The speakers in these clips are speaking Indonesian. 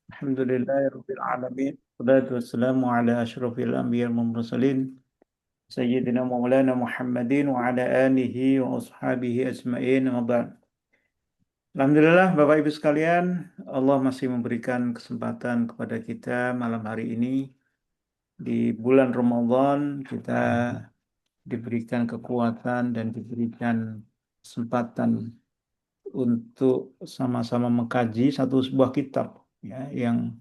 Alhamdulillahirabbil alamin. Wassalatu wassalamu ala asyrofil anbiya'i wal mursalin sayyidina maulana Muhammadin wa ala alihi wa ashabihi ajmain. Amma ba'd. Alhamdulillah Bapak Ibu sekalian, Allah masih memberikan kesempatan kepada kita malam hari ini di bulan Ramadan. Kita diberikan kekuatan dan diberikan kesempatan untuk sama-sama mengkaji satu sebuah kitab, ya, yang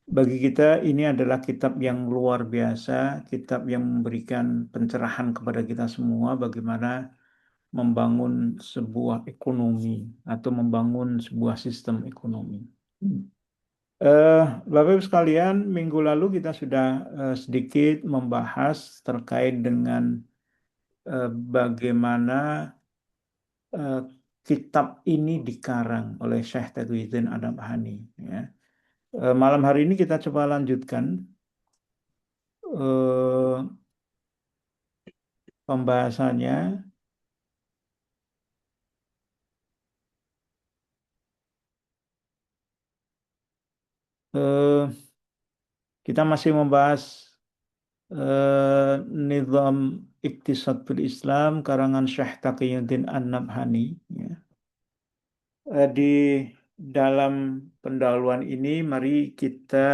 bagi kita ini adalah kitab yang luar biasa, kitab yang memberikan pencerahan kepada kita semua bagaimana membangun sebuah ekonomi atau membangun sebuah sistem ekonomi. Eh, Bapak Ibu sekalian, minggu lalu kita sudah sedikit membahas terkait dengan bagaimana eh, kitab ini dikarang oleh Syekh Taqiyuddin An-Nabhani. Ya. Malam hari ini kita coba lanjutkan eh, pembahasannya. eh, kita masih membahas Nizam Iktisad fil Islam karangan Syekh Taqiyuddin An-Nabhani, ya. Di dalam pendahuluan ini mari kita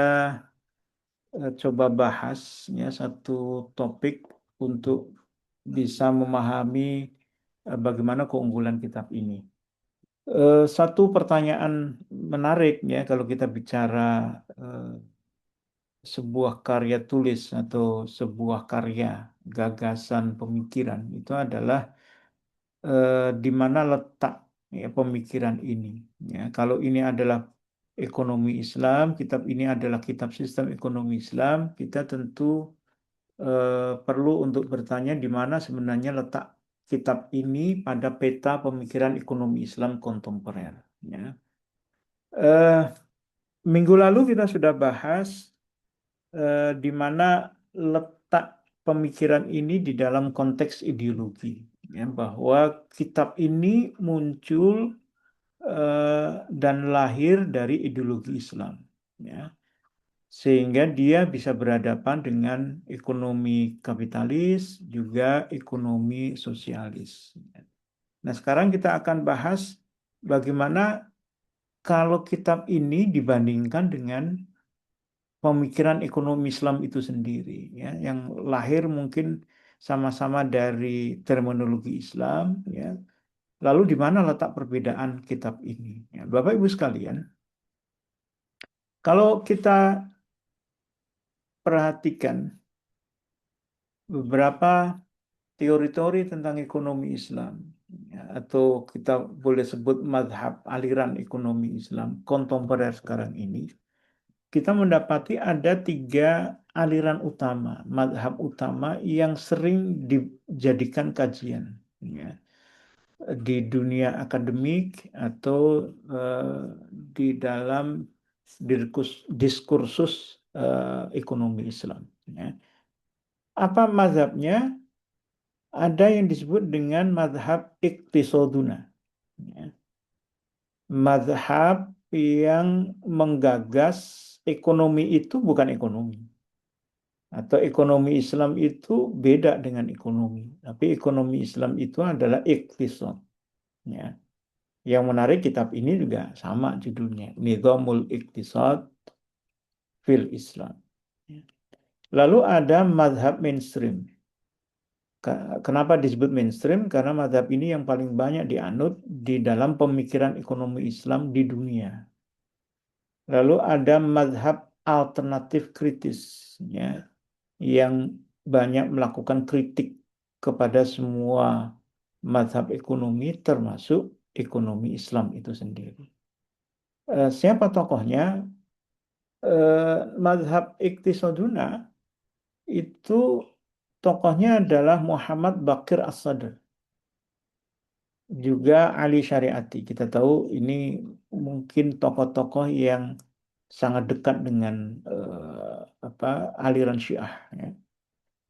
coba bahas, ya, satu topik untuk bisa memahami bagaimana keunggulan kitab ini. Satu pertanyaan menarik, ya, kalau kita bicara eh, sebuah karya tulis atau sebuah karya gagasan pemikiran itu adalah di mana letak, ya, pemikiran ini. Ya, kalau ini adalah ekonomi Islam, kitab ini adalah kitab sistem ekonomi Islam, kita tentu perlu untuk bertanya di mana sebenarnya letak kitab ini pada peta pemikiran ekonomi Islam kontemporer. Ya. Eh, Minggu lalu kita sudah bahas di mana letak pemikiran ini di dalam konteks ideologi, ya, bahwa kitab ini muncul dan lahir dari ideologi Islam, ya, sehingga dia bisa berhadapan dengan ekonomi kapitalis juga ekonomi sosialis. Nah, sekarang kita akan bahas bagaimana kalau kitab ini dibandingkan dengan pemikiran ekonomi Islam itu sendiri, ya, yang lahir mungkin sama-sama dari terminologi Islam, ya. Lalu di mana letak perbedaan kitab ini? Ya, Bapak Ibu sekalian, kalau kita perhatikan beberapa teori-teori tentang ekonomi Islam, ya, atau kita boleh sebut madhab aliran ekonomi Islam kontemporer sekarang ini, kita mendapati ada tiga aliran utama, madhab utama yang sering dijadikan kajian, ya, di dunia akademik atau di dalam diskursus ekonomi Islam. Ya. Apa mazhabnya? Ada yang disebut dengan mazhab iktisoduna. Ya. Mazhab yang menggagas ekonomi itu bukan ekonomi. Atau ekonomi Islam itu beda dengan ekonomi. Tapi ekonomi Islam itu adalah iktisod. Ya. Yang menarik kitab ini juga sama judulnya. Nizamul Iktisad fil Islam. Ya. Lalu ada mazhab mainstream. Kenapa disebut mainstream? Karena mazhab ini yang paling banyak dianut di dalam pemikiran ekonomi Islam di dunia. Lalu ada mazhab alternatif kritis, ya, yang banyak melakukan kritik kepada semua mazhab ekonomi termasuk ekonomi Islam itu sendiri. Siapa tokohnya? Mazhab Iktisaduna itu tokohnya adalah Muhammad Baqir As-Sadr, juga Ali Syariati. Kita tahu ini mungkin tokoh-tokoh yang sangat dekat dengan apa, aliran Syiah. Ya.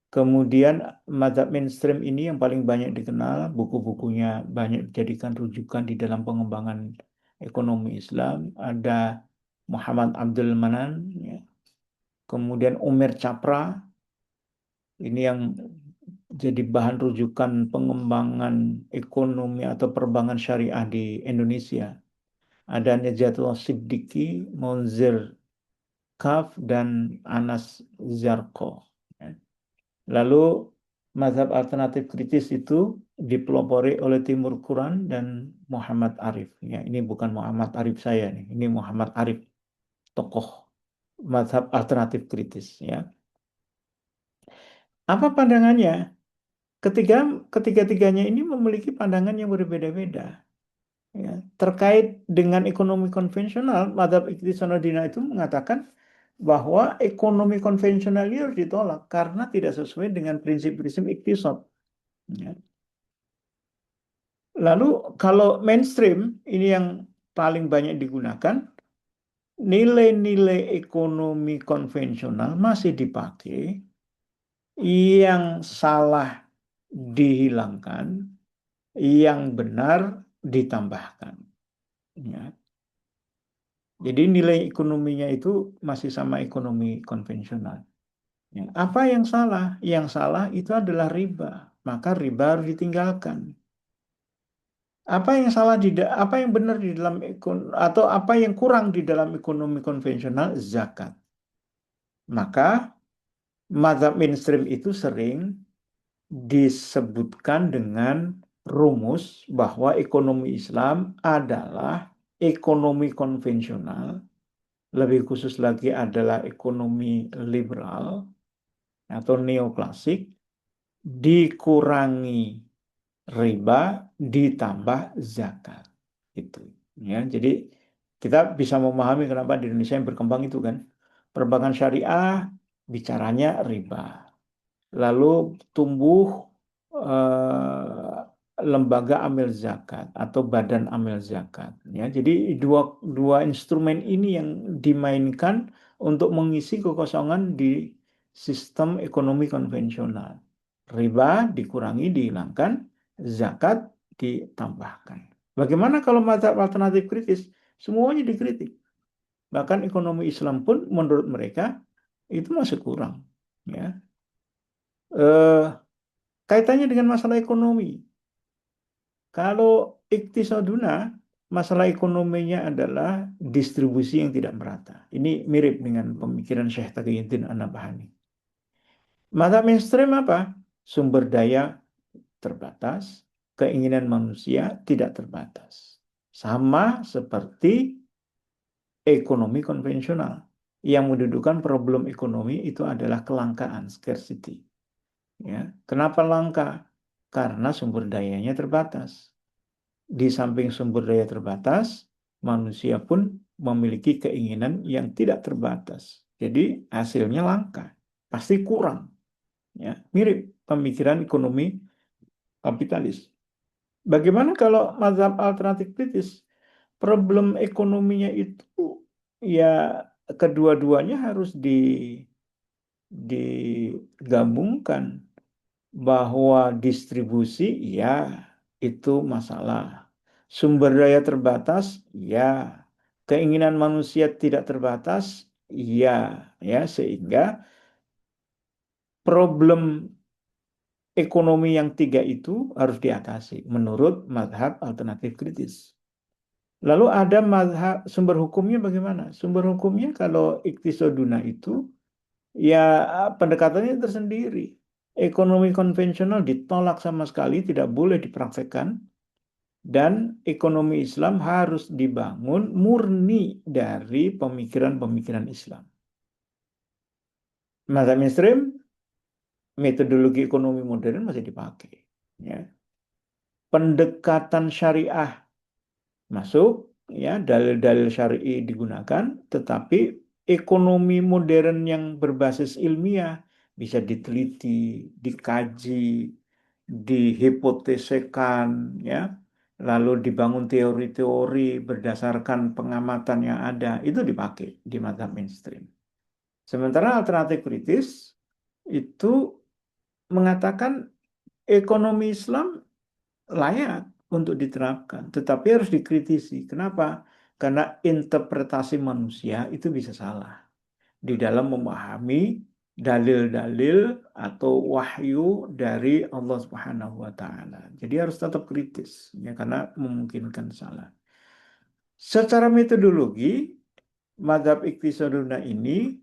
Kemudian mazhab mainstream ini yang paling banyak dikenal, buku-bukunya banyak dijadikan rujukan di dalam pengembangan ekonomi Islam, ada Muhammad Abdul Manan, ya. Kemudian Umar Chapra, ini yang jadi bahan rujukan pengembangan ekonomi atau perbankan syariah di Indonesia. Ada Najatullah Siddiqui, Monzir Kaf, dan Anas Zarko. Ya. Lalu mazhab alternatif kritis itu dipelopori oleh Timur Quran dan Muhammad Arif. Ya, ini bukan Muhammad Arif saya nih, ini Muhammad Arif, tokoh mazhab alternatif kritis. Ya, apa pandangannya? Ketiga, ketiga-tiganya ini memiliki pandangan yang berbeda-beda. Ya, terkait dengan ekonomi konvensional, mazhab Iqtisaduddin itu mengatakan bahwa ekonomi konvensional ini harus ditolak karena tidak sesuai dengan prinsip-prinsip iktisad. Ya. Lalu kalau mainstream ini yang paling banyak digunakan, nilai-nilai ekonomi konvensional masih dipakai, yang salah dihilangkan, yang benar ditambahkan. Ya. Jadi nilai ekonominya itu masih sama ekonomi konvensional. Ya. Apa yang salah? Yang salah itu adalah riba. Maka riba harus ditinggalkan. Apa yang salah apa yang benar di dalam atau apa yang kurang di dalam ekonomi konvensional? Zakat. Maka mazhab mainstream itu sering disebutkan dengan rumus bahwa ekonomi Islam adalah ekonomi konvensional, lebih khusus lagi adalah ekonomi liberal atau neoklasik, dikurangi riba, ditambah zakat. Itu. Ya, jadi kita bisa memahami kenapa di Indonesia yang berkembang itu kan. Perbankan syariah bicaranya riba. Lalu tumbuh lembaga amil zakat atau badan amil zakat. Ya, jadi dua instrumen ini yang dimainkan untuk mengisi kekosongan di sistem ekonomi konvensional. Riba dikurangi, dihilangkan, zakat ditambahkan. Bagaimana kalau mazhab alternatif kritis? Semuanya dikritik. Bahkan ekonomi Islam pun menurut mereka itu masih kurang. Ya. Eh, Kaitannya dengan masalah ekonomi. Kalau iktisaduna, masalah ekonominya adalah distribusi yang tidak merata. Ini mirip dengan pemikiran Syekh Taqiyuddin An-Nabhani. Mazhab mainstream apa? Sumber daya terbatas, keinginan manusia tidak terbatas. Sama seperti ekonomi konvensional. Yang mendudukan problem ekonomi itu adalah kelangkaan, scarcity. Ya. Kenapa langka? Karena sumber dayanya terbatas. Di samping sumber daya terbatas, manusia pun memiliki keinginan yang tidak terbatas. Jadi hasilnya langka, pasti kurang. Ya, mirip pemikiran ekonomi kapitalis. Bagaimana kalau mazhab alternatif kritis? Problem ekonominya itu ya kedua-duanya harus digabungkan, bahwa distribusi ya itu masalah. Sumber daya terbatas ya, keinginan manusia tidak terbatas ya, ya sehingga problem ekonomi yang tiga itu harus diatasi menurut mazhab alternatif kritis. Lalu ada mazhab sumber hukumnya bagaimana? Sumber hukumnya kalau iktisoduna itu ya pendekatannya tersendiri. Ekonomi konvensional ditolak sama sekali, tidak boleh dipraktekkan, dan ekonomi Islam harus dibangun murni dari pemikiran-pemikiran Islam. Mazhab mainstream, metodologi ekonomi modern masih dipakai. Ya. Pendekatan syariah masuk, ya dalil-dalil syar'i digunakan, tetapi ekonomi modern yang berbasis ilmiah bisa diteliti, dikaji, dihipotesekan, ya, lalu dibangun teori-teori berdasarkan pengamatan yang ada, itu dipakai di mazhab mainstream. Sementara alternatif kritis itu mengatakan ekonomi Islam layak untuk diterapkan, tetapi harus dikritisi. Kenapa? Karena interpretasi manusia itu bisa salah di dalam memahami dalil-dalil atau wahyu dari Allah Subhanahu wa taala. Jadi harus tetap kritis ya karena memungkinkan salah. Secara metodologi, mazhab Iqtisaduna ini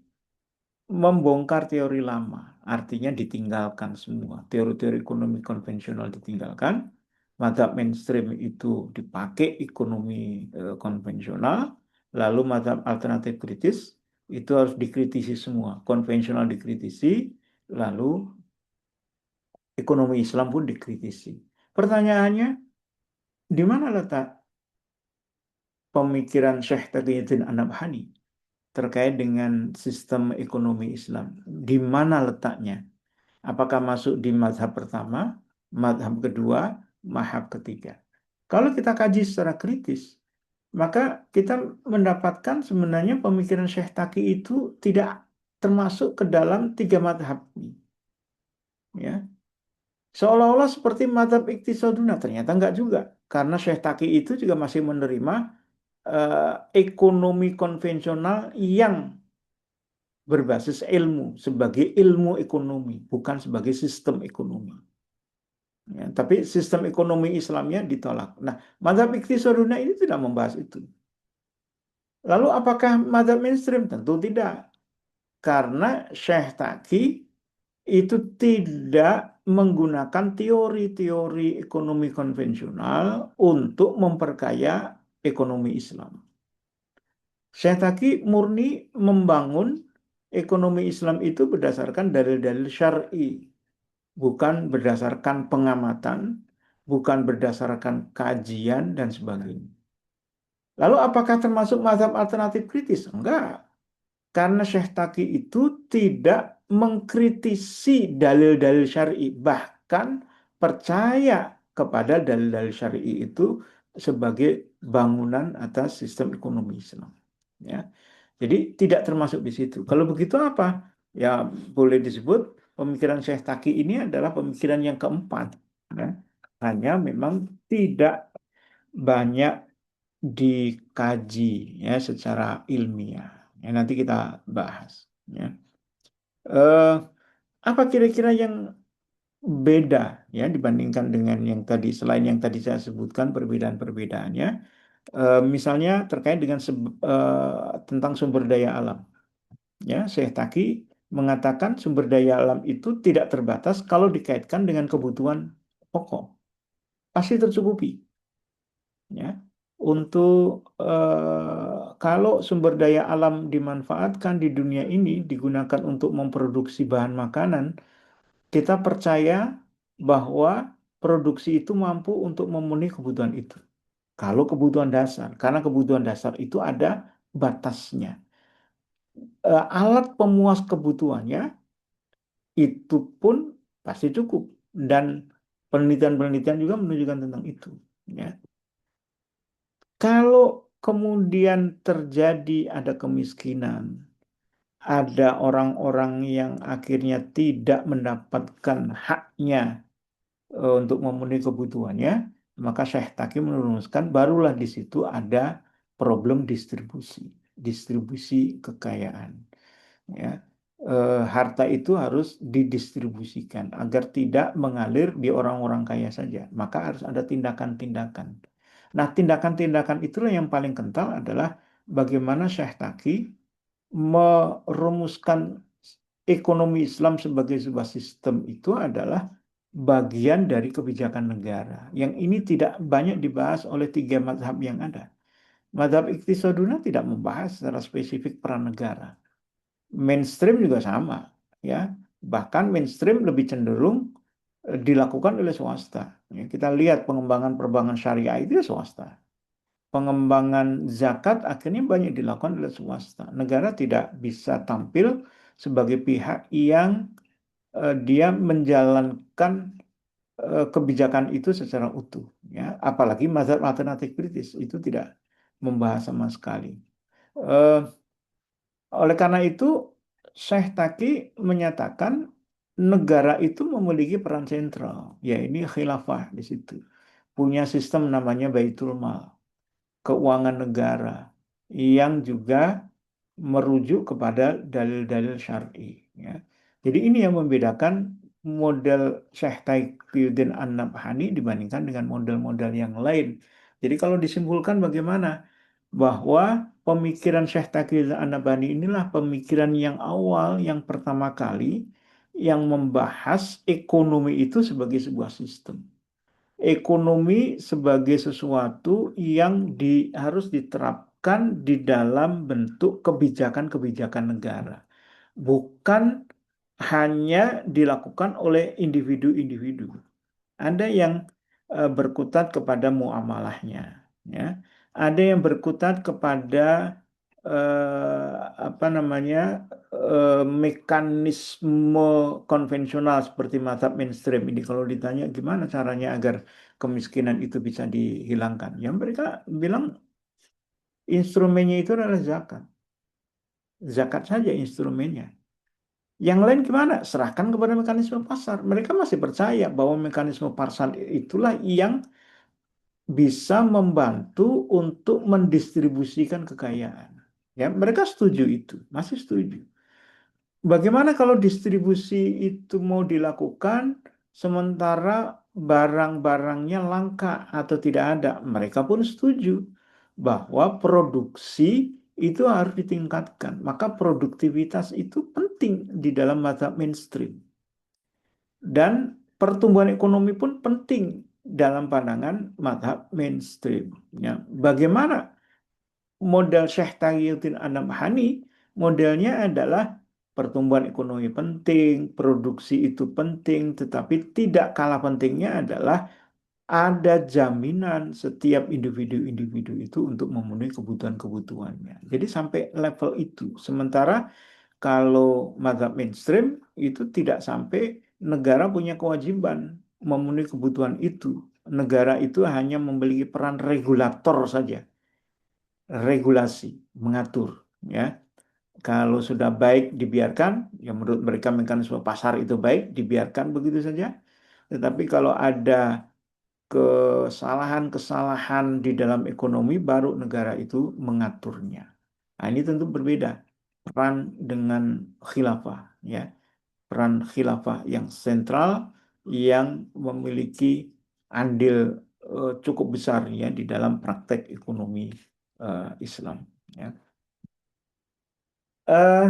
membongkar teori lama, artinya ditinggalkan semua. Teori-teori ekonomi konvensional ditinggalkan, mazhab mainstream itu dipakai ekonomi konvensional, lalu mazhab alternatif kritis itu harus dikritisi semua. Konvensional dikritisi, lalu ekonomi Islam pun dikritisi. Pertanyaannya, di mana letak pemikiran Syekh Taqiyuddin An-Nabhani terkait dengan sistem ekonomi Islam? Di mana letaknya? Apakah masuk di mazhab pertama, mazhab kedua, mazhab ketiga? Kalau kita kaji secara kritis, maka kita mendapatkan sebenarnya pemikiran Syekh Taqi itu tidak termasuk ke dalam tiga mazhab ini. Ya. Seolah-olah seperti mazhab Iqtisaduna, ternyata enggak juga. Karena Syekh Taqi itu juga masih menerima ekonomi konvensional yang berbasis ilmu sebagai ilmu ekonomi, bukan sebagai sistem ekonomi. Ya, tapi sistem ekonomi Islamnya ditolak. Nah, mazhab Iqtisaduna ini tidak membahas itu. Lalu apakah mazhab mainstream? Tentu tidak. Karena Syekh Taqi itu tidak menggunakan teori-teori ekonomi konvensional untuk memperkaya ekonomi Islam. Syekh Taqi murni membangun ekonomi Islam itu berdasarkan dalil-dalil syar'i, bukan berdasarkan pengamatan, bukan berdasarkan kajian dan sebagainya. Lalu apakah termasuk mazhab alternatif kritis? Enggak. Karena Syekh Taqi itu tidak mengkritisi dalil-dalil syar'i, bahkan percaya kepada dalil-dalil syar'i itu sebagai bangunan atas sistem ekonomi Islam. Ya. Jadi tidak termasuk di situ. Kalau begitu apa? Ya boleh disebut pemikiran Syekh Taqi ini adalah pemikiran yang keempat. Ya. Hanya memang tidak banyak dikaji ya secara ilmiah. Ya, nanti kita bahas. Ya. Eh, apa kira-kira yang beda ya dibandingkan dengan yang tadi selain yang tadi saya sebutkan perbedaan-perbedaannya? Misalnya terkait dengan tentang sumber daya alam. Ya, Syekh Taqi mengatakan sumber daya alam itu tidak terbatas kalau dikaitkan dengan kebutuhan pokok. Pasti tercukupi. Ya. Untuk kalau sumber daya alam dimanfaatkan di dunia ini digunakan untuk memproduksi bahan makanan, kita percaya bahwa produksi itu mampu untuk memenuhi kebutuhan itu. Kalau kebutuhan dasar, karena kebutuhan dasar itu ada batasnya. Alat pemuas kebutuhannya itu pun pasti cukup dan penelitian-penelitian juga menunjukkan tentang itu. Ya. Kalau kemudian terjadi ada kemiskinan, ada orang-orang yang akhirnya tidak mendapatkan haknya untuk memenuhi kebutuhannya, maka Syekh Taqi merumuskan barulah di situ ada problem distribusi, distribusi kekayaan. Ya. Harta itu harus didistribusikan agar tidak mengalir di orang-orang kaya saja. Maka harus ada tindakan-tindakan. Nah, tindakan-tindakan itulah yang paling kental adalah bagaimana Syekh Taqi merumuskan ekonomi Islam sebagai sebuah sistem itu adalah bagian dari kebijakan negara. Yang ini tidak banyak dibahas oleh tiga mazhab yang ada. Mazhab Iqtisaduna tidak membahas secara spesifik peran negara. Mainstream juga sama, ya. Bahkan mainstream lebih cenderung dilakukan oleh swasta. Ya, kita lihat pengembangan perbankan syariah itu ya swasta. Pengembangan zakat akhirnya banyak dilakukan oleh swasta. Negara tidak bisa tampil sebagai pihak yang dia menjalankan kebijakan itu secara utuh. Ya, apalagi mazhab alternatif kritis itu tidak membahas sama sekali. Eh, oleh karena itu, Syekh Taqi menyatakan negara itu memiliki peran sentral, ya ini khilafah di situ. Punya sistem namanya Baitul Mal. keuangan negara yang juga merujuk kepada dalil-dalil syar'i. Ya. Jadi ini yang membedakan model Syekh Taqiyuddin An-Nabhani dibandingkan dengan model-model yang lain. Jadi kalau disimpulkan bagaimana? Bahwa pemikiran Syekh Taqiyuddin An-Nabhani inilah pemikiran yang awal, yang pertama kali yang membahas ekonomi itu sebagai sebuah sistem. Ekonomi sebagai sesuatu yang harus diterapkan di dalam bentuk kebijakan-kebijakan negara, bukan hanya dilakukan oleh individu-individu. Ada yang berkutat kepada muamalahnya, ya. Ada yang berkutat kepada apa namanya mekanisme konvensional seperti mazhab mainstream ini. Kalau ditanya gimana caranya agar kemiskinan itu bisa dihilangkan, ya mereka bilang instrumennya itu adalah zakat. Zakat saja instrumennya. Yang lain gimana? Serahkan kepada mekanisme pasar. Mereka masih percaya bahwa mekanisme pasar itulah yang bisa membantu untuk mendistribusikan kekayaan. Ya, mereka setuju itu, masih setuju. Bagaimana kalau distribusi itu mau dilakukan sementara barang-barangnya langka atau tidak ada? Mereka pun setuju bahwa produksi itu harus ditingkatkan. Maka produktivitas itu penting di dalam mazhab mainstream. Dan pertumbuhan ekonomi pun penting dalam pandangan mazhab mainstream. Ya, bagaimana model Syekh Taqiyuddin An-Nabhani? Modelnya adalah pertumbuhan ekonomi penting, produksi itu penting, tetapi tidak kalah pentingnya adalah ada jaminan setiap individu-individu itu untuk memenuhi kebutuhan-kebutuhannya. Jadi sampai level itu. Sementara kalau mazhab mainstream itu tidak sampai negara punya kewajiban memenuhi kebutuhan itu. Negara itu hanya memiliki peran regulator saja, regulasi, mengatur, ya. Kalau sudah baik dibiarkan, ya menurut mereka mekanisme pasar itu baik, dibiarkan begitu saja. Tetapi kalau ada kesalahan-kesalahan di dalam ekonomi, baru negara itu mengaturnya. Nah, ini tentu berbeda peran dengan khilafah, ya. Peran khilafah yang sentral, yang memiliki andil cukup besar ya di dalam praktek ekonomi Islam. Ya. Eh,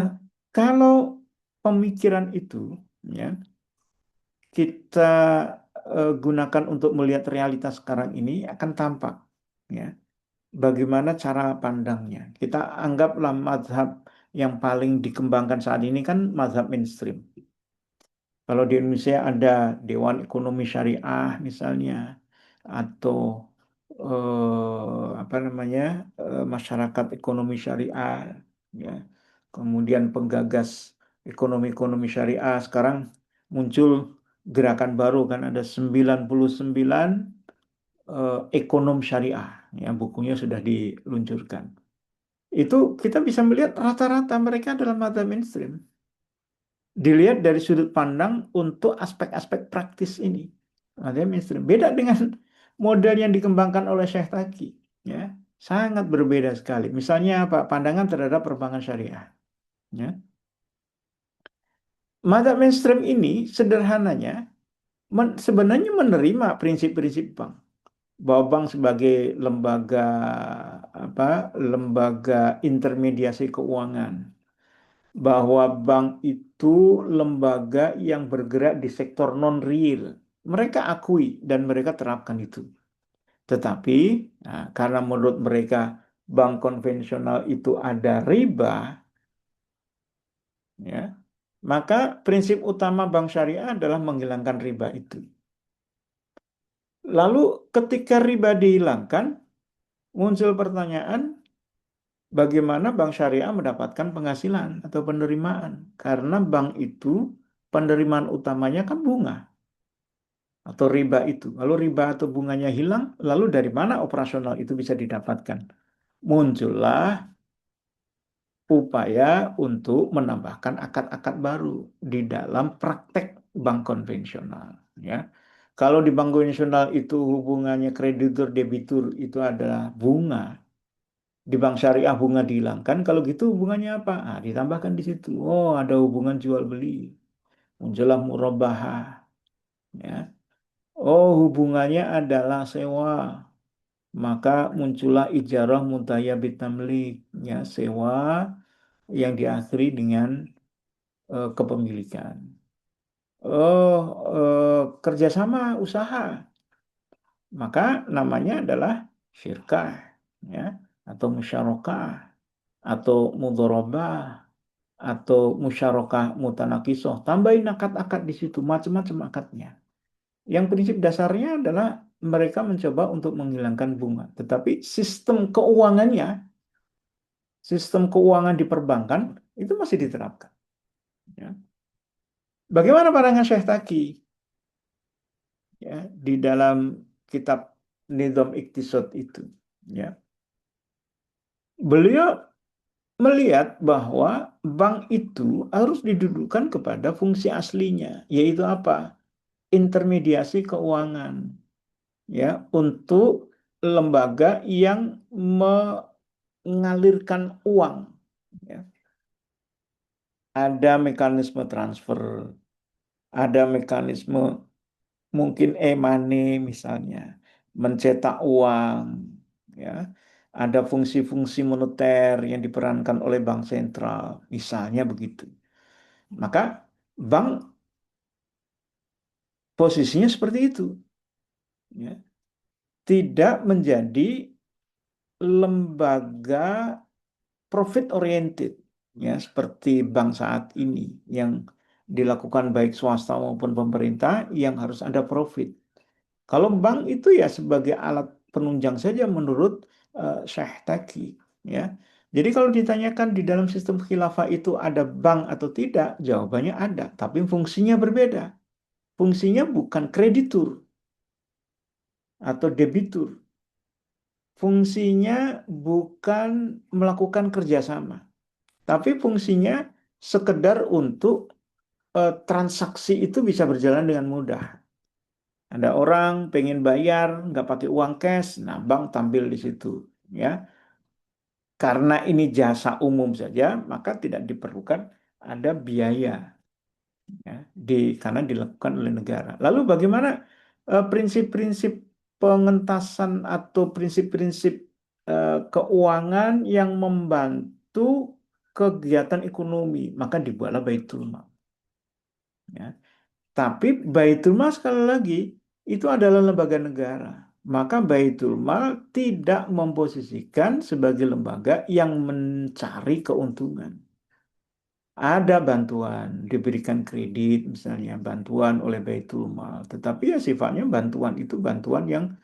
Kalau pemikiran itu, ya, kita gunakan untuk melihat realitas sekarang ini akan tampak, ya, bagaimana cara pandangnya. Kita anggaplah mazhab yang paling dikembangkan saat ini kan mazhab mainstream. Kalau di Indonesia ada Dewan Ekonomi Syariah misalnya, atau apa namanya masyarakat ekonomi syariah, ya. Kemudian penggagas ekonomi-ekonomi syariah. Sekarang muncul gerakan baru kan, ada 99 ekonom syariah, ya, bukunya sudah diluncurkan. Itu kita bisa melihat rata-rata mereka adalah mazhab mainstream. Dilihat dari sudut pandang untuk aspek-aspek praktis ini. Mazhab mainstream. Beda dengan model yang dikembangkan oleh Syekh Taqi, ya. Sangat berbeda sekali. Misalnya apa? Pandangan terhadap perbankan syariah. Ya. Mazhab mainstream ini sederhananya sebenarnya menerima prinsip-prinsip bank, bahwa bank sebagai lembaga apa, lembaga intermediasi keuangan, bahwa bank itu lembaga yang bergerak di sektor non-real. Mereka akui dan mereka terapkan itu. Tetapi nah, karena menurut mereka bank konvensional itu ada riba, ya, maka prinsip utama bank syariah adalah menghilangkan riba itu. Lalu ketika riba dihilangkan, muncul pertanyaan, bagaimana bank syariah mendapatkan penghasilan atau penerimaan? Karena bank itu penerimaan utamanya kan bunga atau riba itu. Lalu riba atau bunganya hilang, lalu dari mana operasional itu bisa didapatkan? Muncullah upaya untuk menambahkan akad-akad baru di dalam praktek bank konvensional, ya. Kalau di bank konvensional itu hubungannya kreditur debitur itu adalah bunga, Di bank syariah bunga dihilangkan, kalau gitu hubungannya apa? Ah, ditambahkan di situ. Oh, ada hubungan jual beli. Muncullah murabahah. Ya. Oh, hubungannya adalah sewa. Maka muncullah ijarah muntaya bitamlik. Ya, sewa yang diakhiri dengan kepemilikan. Oh, kerjasama usaha. Maka namanya adalah syirkah. Ya, atau musyarakah. Atau mudharabah atau musyarakah mutanakisoh. Tambahin akad-akad di situ, macam-macam akadnya. Yang prinsip dasarnya adalah mereka mencoba untuk menghilangkan bunga. Tetapi sistem keuangannya, sistem keuangan di perbankan itu masih diterapkan. Ya. Bagaimana pandangan Syekh Taki ya, di dalam kitab Nizam Iktisad itu? Ya. Beliau melihat bahwa bank itu harus didudukkan kepada fungsi aslinya, yaitu apa? Intermediasi keuangan, ya, untuk lembaga yang mengalirkan uang. Ya. Ada mekanisme transfer, ada mekanisme mungkin e-money misalnya, mencetak uang, ya. Ada fungsi-fungsi moneter yang diperankan oleh bank sentral, misalnya begitu. Maka bank posisinya seperti itu, ya. Tidak menjadi lembaga profit oriented, ya, seperti bank saat ini yang dilakukan baik swasta maupun pemerintah yang harus ada profit. Kalau bank itu ya sebagai alat penunjang saja menurut Syekh Taki, ya. Jadi kalau ditanyakan di dalam sistem khilafah itu ada bank atau tidak, jawabannya ada, tapi fungsinya berbeda. Fungsinya bukan kreditur atau debitur. Fungsinya bukan melakukan kerjasama, tapi fungsinya sekedar untuk transaksi itu bisa berjalan dengan mudah. Ada orang pengen bayar nggak pakai uang cash, nah bank tampil di situ, ya. Karena ini jasa umum saja, maka tidak diperlukan ada biaya, ya, karena dilakukan oleh negara. Lalu bagaimana prinsip-prinsip pengentasan atau prinsip-prinsip keuangan yang membantu kegiatan ekonomi? Maka dibuatlah Baitul Mal. Ya. Tapi Baitul Mal sekali lagi itu adalah lembaga negara. Maka Baitul Mal tidak memposisikan sebagai lembaga yang mencari keuntungan. Ada bantuan, diberikan kredit misalnya, bantuan oleh Baitul Mal. Tetapi ya sifatnya bantuan itu bantuan yang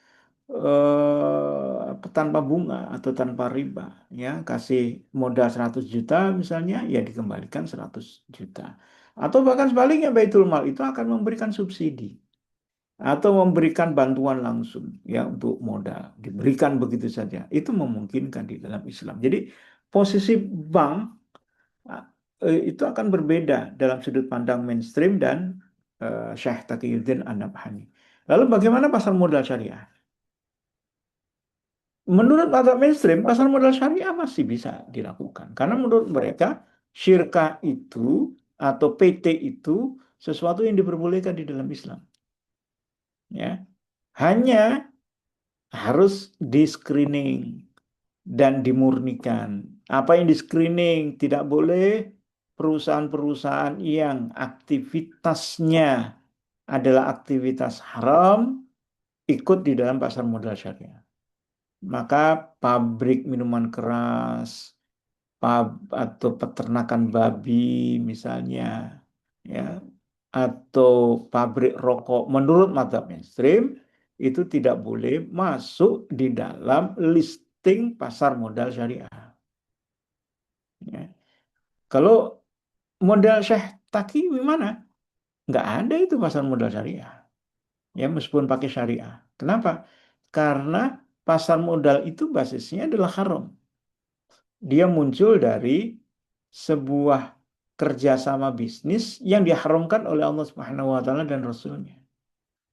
tanpa bunga atau tanpa riba. Ya, kasih modal 100 juta misalnya, ya dikembalikan 100 juta. Atau bahkan sebaliknya Baitul Mal itu akan memberikan subsidi atau memberikan bantuan langsung ya untuk modal, diberikan begitu saja. Itu memungkinkan di dalam Islam. Jadi posisi bank itu akan berbeda dalam sudut pandang mainstream dan Syekh Taqiyuddin An-Nabhani. Lalu bagaimana pasar modal syariah? Menurut mazhab mainstream, pasar modal syariah masih bisa dilakukan. Karena menurut mereka, syirkah itu atau PT itu sesuatu yang diperbolehkan di dalam Islam. Ya. Hanya harus di-screening dan dimurnikan. Apa yang di-screening? Tidak boleh perusahaan-perusahaan yang aktivitasnya adalah aktivitas haram ikut di dalam pasar modal syariah. Maka pabrik minuman keras, atau peternakan babi misalnya, ya, atau pabrik rokok menurut mazhab mainstream itu tidak boleh masuk di dalam listing pasar modal syariah. Ya. Kalau modal Syekh Taki gimana? Nggak ada itu pasar modal syariah. Ya, meskipun pakai syariah. Kenapa? Karena pasar modal itu basisnya adalah haram. Dia muncul dari sebuah kerjasama bisnis yang diharamkan oleh Allah Subhanahu wa taala dan Rasulnya.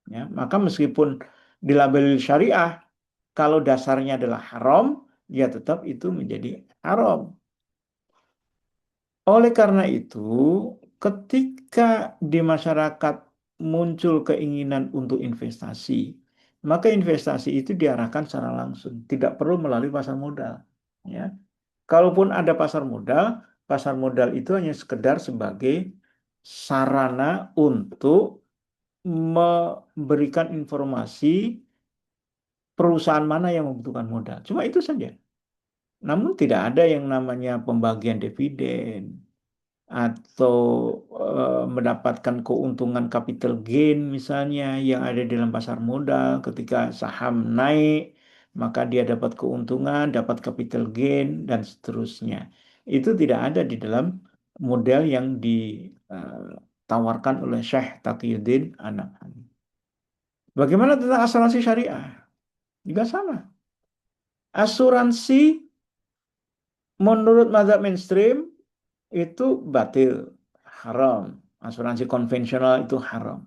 Ya, maka meskipun dilabeli syariah, kalau dasarnya adalah haram, ya tetap itu menjadi haram. Oleh karena itu, ketika di masyarakat muncul keinginan untuk investasi, maka investasi itu diarahkan secara langsung, tidak perlu melalui pasar modal. Ya, kalaupun ada pasar modal itu hanya sekedar sebagai sarana untuk memberikan informasi perusahaan mana yang membutuhkan modal. Cuma itu saja. Namun tidak ada yang namanya pembagian dividen atau mendapatkan keuntungan capital gain misalnya yang ada di dalam pasar modal ketika saham naik maka dia dapat keuntungan, dapat capital gain dan seterusnya. Itu tidak ada di dalam model yang ditawarkan oleh Syekh Taqiyuddin An-Nabhani. Bagaimana tentang asuransi syariah? Juga sama. Asuransi menurut mazhab mainstream itu batil, haram. Asuransi konvensional itu haram.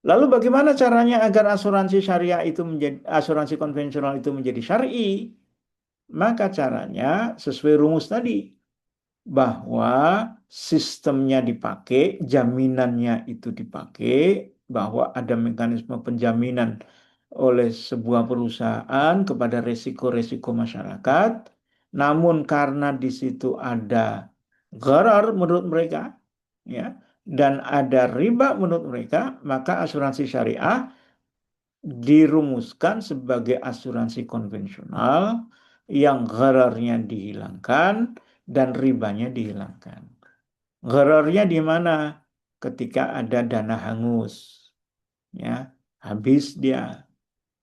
Lalu bagaimana caranya agar asuransi syariah itu menjadi asuransi konvensional itu menjadi syar'i? Maka caranya sesuai rumus tadi bahwa sistemnya dipakai, jaminannya itu dipakai, bahwa ada mekanisme penjaminan oleh sebuah perusahaan kepada resiko-resiko masyarakat. Namun karena di situ ada gharar menurut mereka, ya, dan ada riba menurut mereka, maka asuransi syariah dirumuskan sebagai asuransi konvensional yang ghararnya dihilangkan dan ribanya dihilangkan. Ghararnya di mana? Ketika ada dana hangus, ya, habis dia.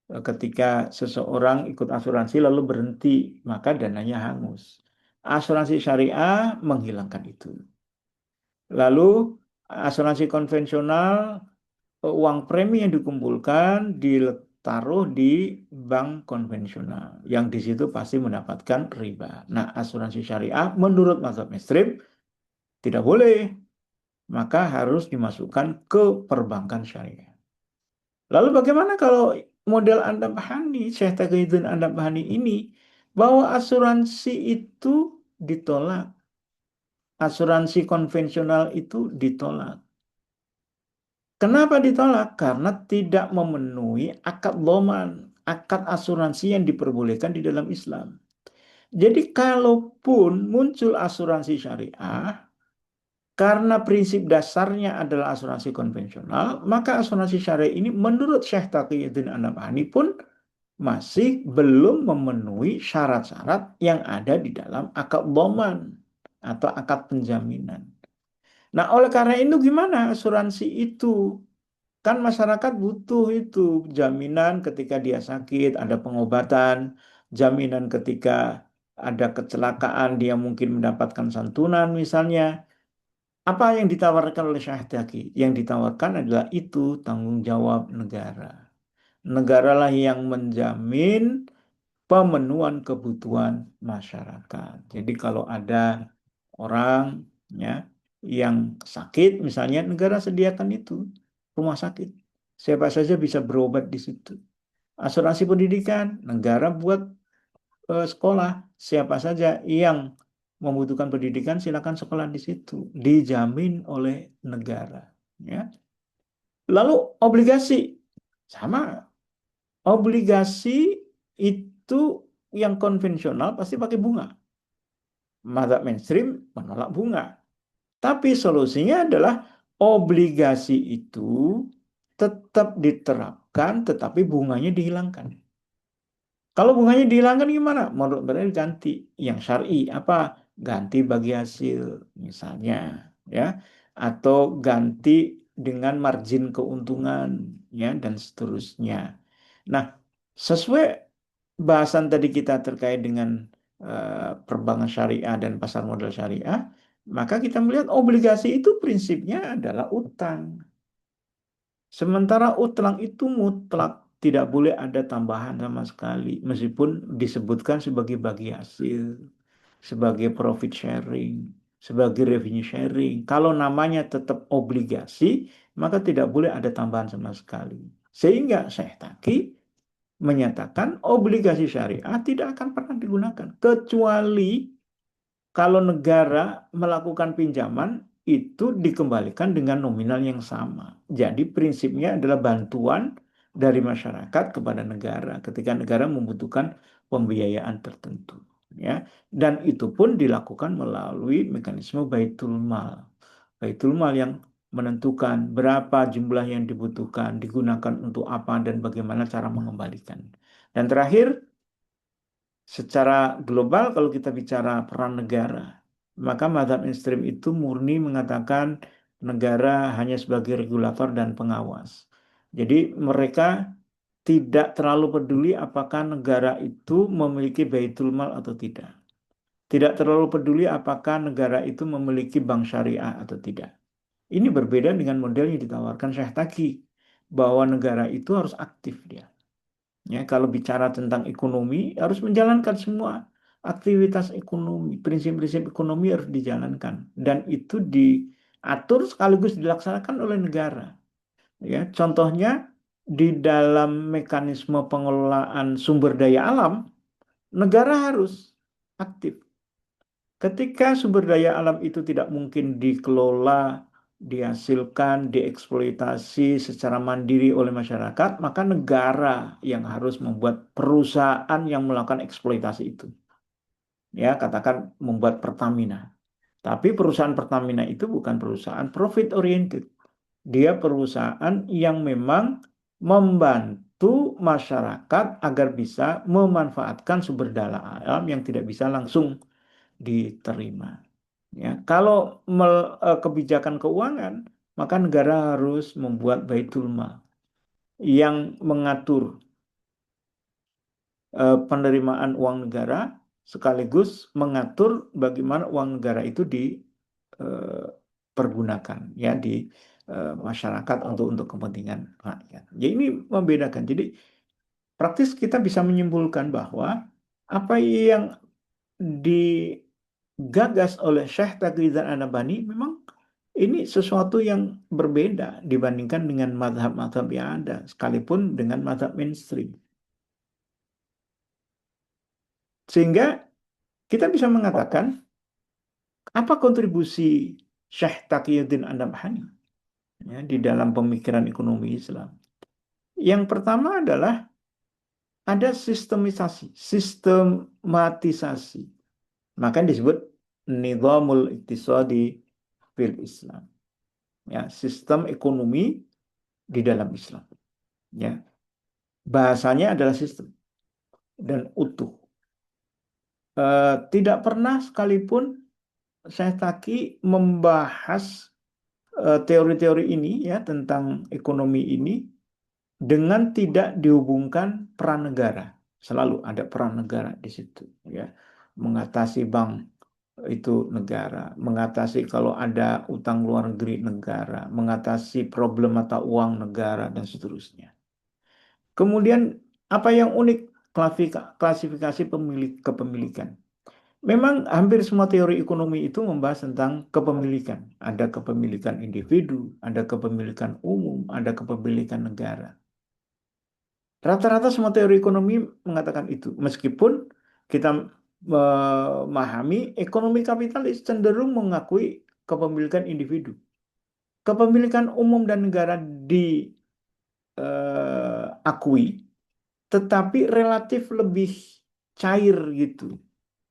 Ketika seseorang ikut asuransi lalu berhenti, maka dananya hangus. Asuransi syariah menghilangkan itu. Lalu asuransi konvensional, uang premi yang dikumpulkan ditaruh di bank konvensional yang di situ pasti mendapatkan riba. Nah, asuransi syariah menurut mazhab mainstream tidak boleh, maka harus dimasukkan ke perbankan syariah. Lalu bagaimana kalau model An-Nabhani, Syekh Taqiyuddin An-Nabhani ini bahwa asuransi itu ditolak, asuransi konvensional itu ditolak. Kenapa ditolak? Karena tidak memenuhi akad dhaman, akad asuransi yang diperbolehkan di dalam Islam. Jadi kalaupun muncul asuransi syariah, karena prinsip dasarnya adalah asuransi konvensional, maka asuransi syariah ini menurut Syekh Taqiyuddin An-Nabhani pun masih belum memenuhi syarat-syarat yang ada di dalam akad dhaman atau akad penjaminan. Nah, oleh karena itu gimana asuransi itu? Kan masyarakat butuh itu jaminan ketika dia sakit, ada pengobatan, jaminan ketika ada kecelakaan dia mungkin mendapatkan santunan misalnya. Apa yang ditawarkan oleh Syekh Taqi? Yang ditawarkan adalah itu tanggung jawab negara. Negaralah yang menjamin pemenuhan kebutuhan masyarakat. Jadi kalau ada orang ya yang sakit misalnya negara sediakan itu rumah sakit. Siapa saja bisa berobat di situ. Asuransi pendidikan negara buat sekolah. Siapa saja yang membutuhkan pendidikan silakan sekolah di situ. Dijamin oleh negara. Ya. Lalu obligasi sama. Obligasi itu yang konvensional pasti pakai bunga. Mazhab mainstream menolak bunga. Tapi solusinya adalah obligasi itu tetap diterapkan tetapi bunganya dihilangkan. Kalau bunganya dihilangkan gimana? Menurut mereka ganti yang syar'i apa? Ganti bagi hasil misalnya ya atau ganti dengan margin keuntungan ya dan seterusnya. Nah, sesuai bahasan tadi kita terkait dengan perbankan syariah dan pasar modal syariah, maka kita melihat obligasi itu prinsipnya adalah utang. Sementara utang itu mutlak, tidak boleh ada tambahan sama sekali, meskipun disebutkan sebagai bagi hasil, sebagai profit sharing, sebagai revenue sharing. Kalau namanya tetap obligasi, maka tidak boleh ada tambahan sama sekali. Sehingga Syekh Taqi menyatakan obligasi syariah tidak akan pernah digunakan kecuali kalau negara melakukan pinjaman itu dikembalikan dengan nominal yang sama. Jadi prinsipnya adalah bantuan dari masyarakat kepada negara ketika negara membutuhkan pembiayaan tertentu, ya. Dan itu pun dilakukan melalui mekanisme baitul mal. Baitul mal yang menentukan berapa jumlah yang dibutuhkan, digunakan untuk apa dan bagaimana cara mengembalikan. Dan terakhir, secara global kalau kita bicara peran negara, maka mazhab mainstream itu murni mengatakan negara hanya sebagai regulator dan pengawas. Jadi mereka tidak terlalu peduli apakah negara itu memiliki baitul mal atau tidak. Tidak terlalu peduli apakah negara itu memiliki bank syariah atau tidak. Ini berbeda dengan model yang ditawarkan Syekh Taki, bahwa negara itu harus aktif dia. Ya, kalau bicara tentang ekonomi, harus menjalankan semua aktivitas ekonomi, prinsip-prinsip ekonomi harus dijalankan, dan itu diatur sekaligus dilaksanakan oleh negara. Ya, contohnya di dalam mekanisme pengelolaan sumber daya alam, negara harus aktif. Ketika sumber daya alam itu tidak mungkin dikelola, dihasilkan, dieksploitasi secara mandiri oleh masyarakat, maka negara yang harus membuat perusahaan yang melakukan eksploitasi itu. Ya, katakan membuat Pertamina. Tapi perusahaan Pertamina itu bukan perusahaan profit oriented. Dia perusahaan yang memang membantu masyarakat agar bisa memanfaatkan sumber daya alam yang tidak bisa langsung diterima. Ya, kalau kebijakan keuangan, maka negara harus membuat baitul mal yang mengatur penerimaan uang negara sekaligus mengatur bagaimana uang negara itu dipergunakan ya di masyarakat untuk kepentingan rakyat. Ya, ini membedakan. Jadi praktis kita bisa menyimpulkan bahwa apa yang digagas oleh Syekh Taqiyuddin An-Nabhani memang ini sesuatu yang berbeda dibandingkan dengan mazhab-mazhab yang ada, sekalipun dengan mazhab mainstream. Sehingga kita bisa mengatakan apa kontribusi Syekh Taqiyuddin An-Nabhani ya, di dalam pemikiran ekonomi Islam. Yang pertama adalah ada sistematisasi. Maka disebut nizamul iktisadi fil Islam. Ya, sistem ekonomi di dalam Islam. Ya, bahasanya adalah sistem dan utuh. Tidak pernah sekalipun saya Taki membahas teori-teori ini ya tentang ekonomi ini dengan tidak dihubungkan peran negara. Selalu ada peran negara di situ ya. Mengatasi bank itu negara, mengatasi kalau ada utang luar negeri negara, mengatasi problem mata uang negara dan seterusnya. Kemudian apa yang unik klasifikasi kepemilikan. Memang hampir semua teori ekonomi itu membahas tentang kepemilikan. Ada kepemilikan individu, ada kepemilikan umum, ada kepemilikan negara. Rata-rata semua teori ekonomi mengatakan itu. Meskipun kita memahami ekonomi kapitalis cenderung mengakui kepemilikan individu. Kepemilikan umum dan negara diakui, tetapi relatif lebih cair gitu.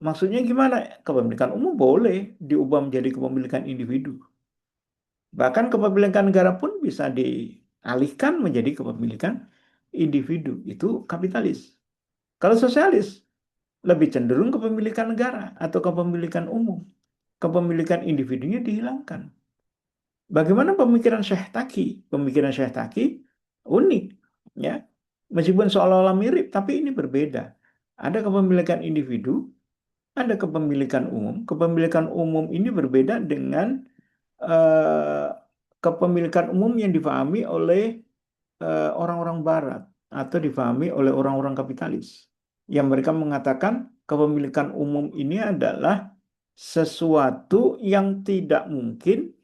Maksudnya gimana? Kepemilikan umum boleh diubah menjadi kepemilikan individu. Bahkan kepemilikan negara pun bisa dialihkan menjadi kepemilikan individu. Itu kapitalis. Kalau sosialis, lebih cenderung kepemilikan negara atau kepemilikan umum. Kepemilikan individunya dihilangkan. Bagaimana pemikiran Syekh Taki? Pemikiran Syekh Taki unik. Ya. Meskipun seolah-olah mirip, tapi ini berbeda. Ada kepemilikan individu, ada kepemilikan umum. Kepemilikan umum ini berbeda dengan eh, kepemilikan umum yang difahami oleh orang-orang Barat atau difahami oleh orang-orang kapitalis. Yang mereka mengatakan kepemilikan umum ini adalah sesuatu yang tidak mungkin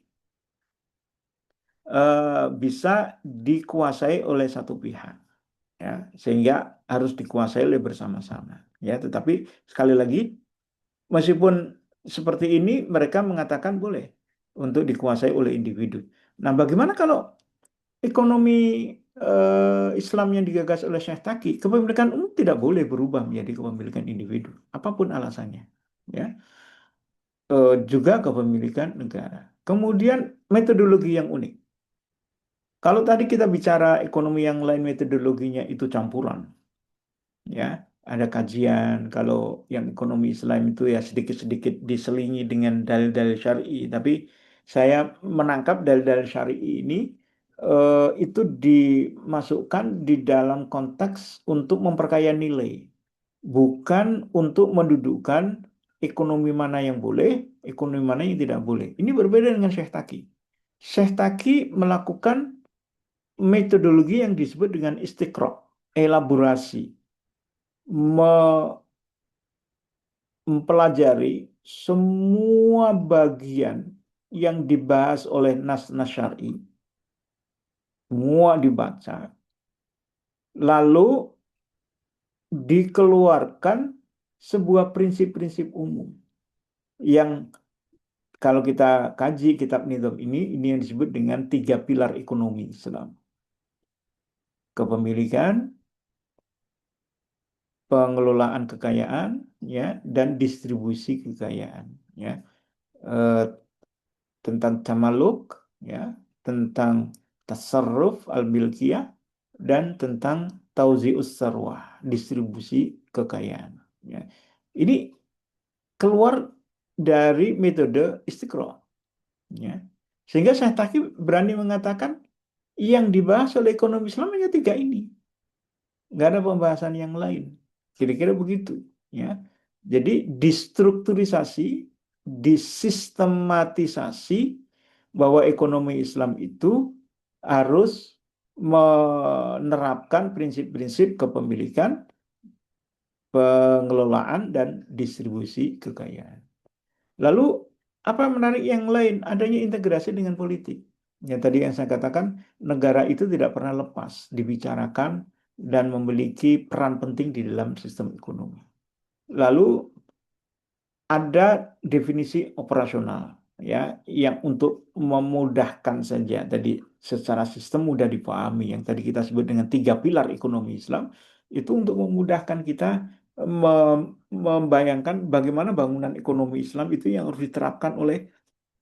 bisa dikuasai oleh satu pihak. ya, sehingga harus dikuasai oleh bersama-sama. Ya, tetapi sekali lagi, meskipun seperti ini, mereka mengatakan boleh untuk dikuasai oleh individu. Nah, bagaimana kalau ekonomi Islam yang digagas oleh Syekh Taki, kepemilikan umum tidak boleh berubah menjadi kepemilikan individu, apapun alasannya. Ya, juga kepemilikan negara. Kemudian metodologi yang unik. Kalau tadi kita bicara ekonomi yang lain metodologinya itu campuran, ya ada kajian. Kalau yang ekonomi Islam itu ya sedikit-sedikit diselingi dengan dalil-dalil syar'i, tapi saya menangkap dalil-dalil syar'i ini itu dimasukkan di dalam konteks untuk memperkaya nilai, bukan untuk mendudukkan ekonomi mana yang boleh, ekonomi mana yang tidak boleh. Ini berbeda dengan Syekh Taki. Syekh Taki melakukan metodologi yang disebut dengan istiqra, elaborasi, mempelajari semua bagian yang dibahas oleh nas-nas syar'i, semua dibaca, lalu dikeluarkan sebuah prinsip-prinsip umum yang kalau kita kaji kitab Nizam ini yang disebut dengan tiga pilar ekonomi Islam. Kepemilikan, pengelolaan kekayaan, ya, dan distribusi kekayaan, ya. Eh, tentang tamaluk, ya, tentang tasarruf al-milkiyah, dan tentang tauzi'us sarwah, distribusi kekayaan. Ya. Ini keluar dari metode istiqra. Ya. Sehingga Syekh Taki berani mengatakan yang dibahas oleh ekonomi Islam hanya tiga ini. Nggak ada pembahasan yang lain. Kira-kira begitu. Ya. Jadi distrukturisasi, disistematisasi bahwa ekonomi Islam itu harus menerapkan prinsip-prinsip kepemilikan, pengelolaan, dan distribusi kekayaan. Lalu apa menarik yang lain? Adanya integrasi dengan politik. Ya, tadi yang saya katakan, negara itu tidak pernah lepas dibicarakan dan memiliki peran penting di dalam sistem ekonomi. Lalu ada definisi operasional, ya, yang untuk memudahkan saja tadi secara sistem mudah dipahami yang tadi kita sebut dengan tiga pilar ekonomi Islam, itu untuk memudahkan kita membayangkan bagaimana bangunan ekonomi Islam itu yang harus diterapkan oleh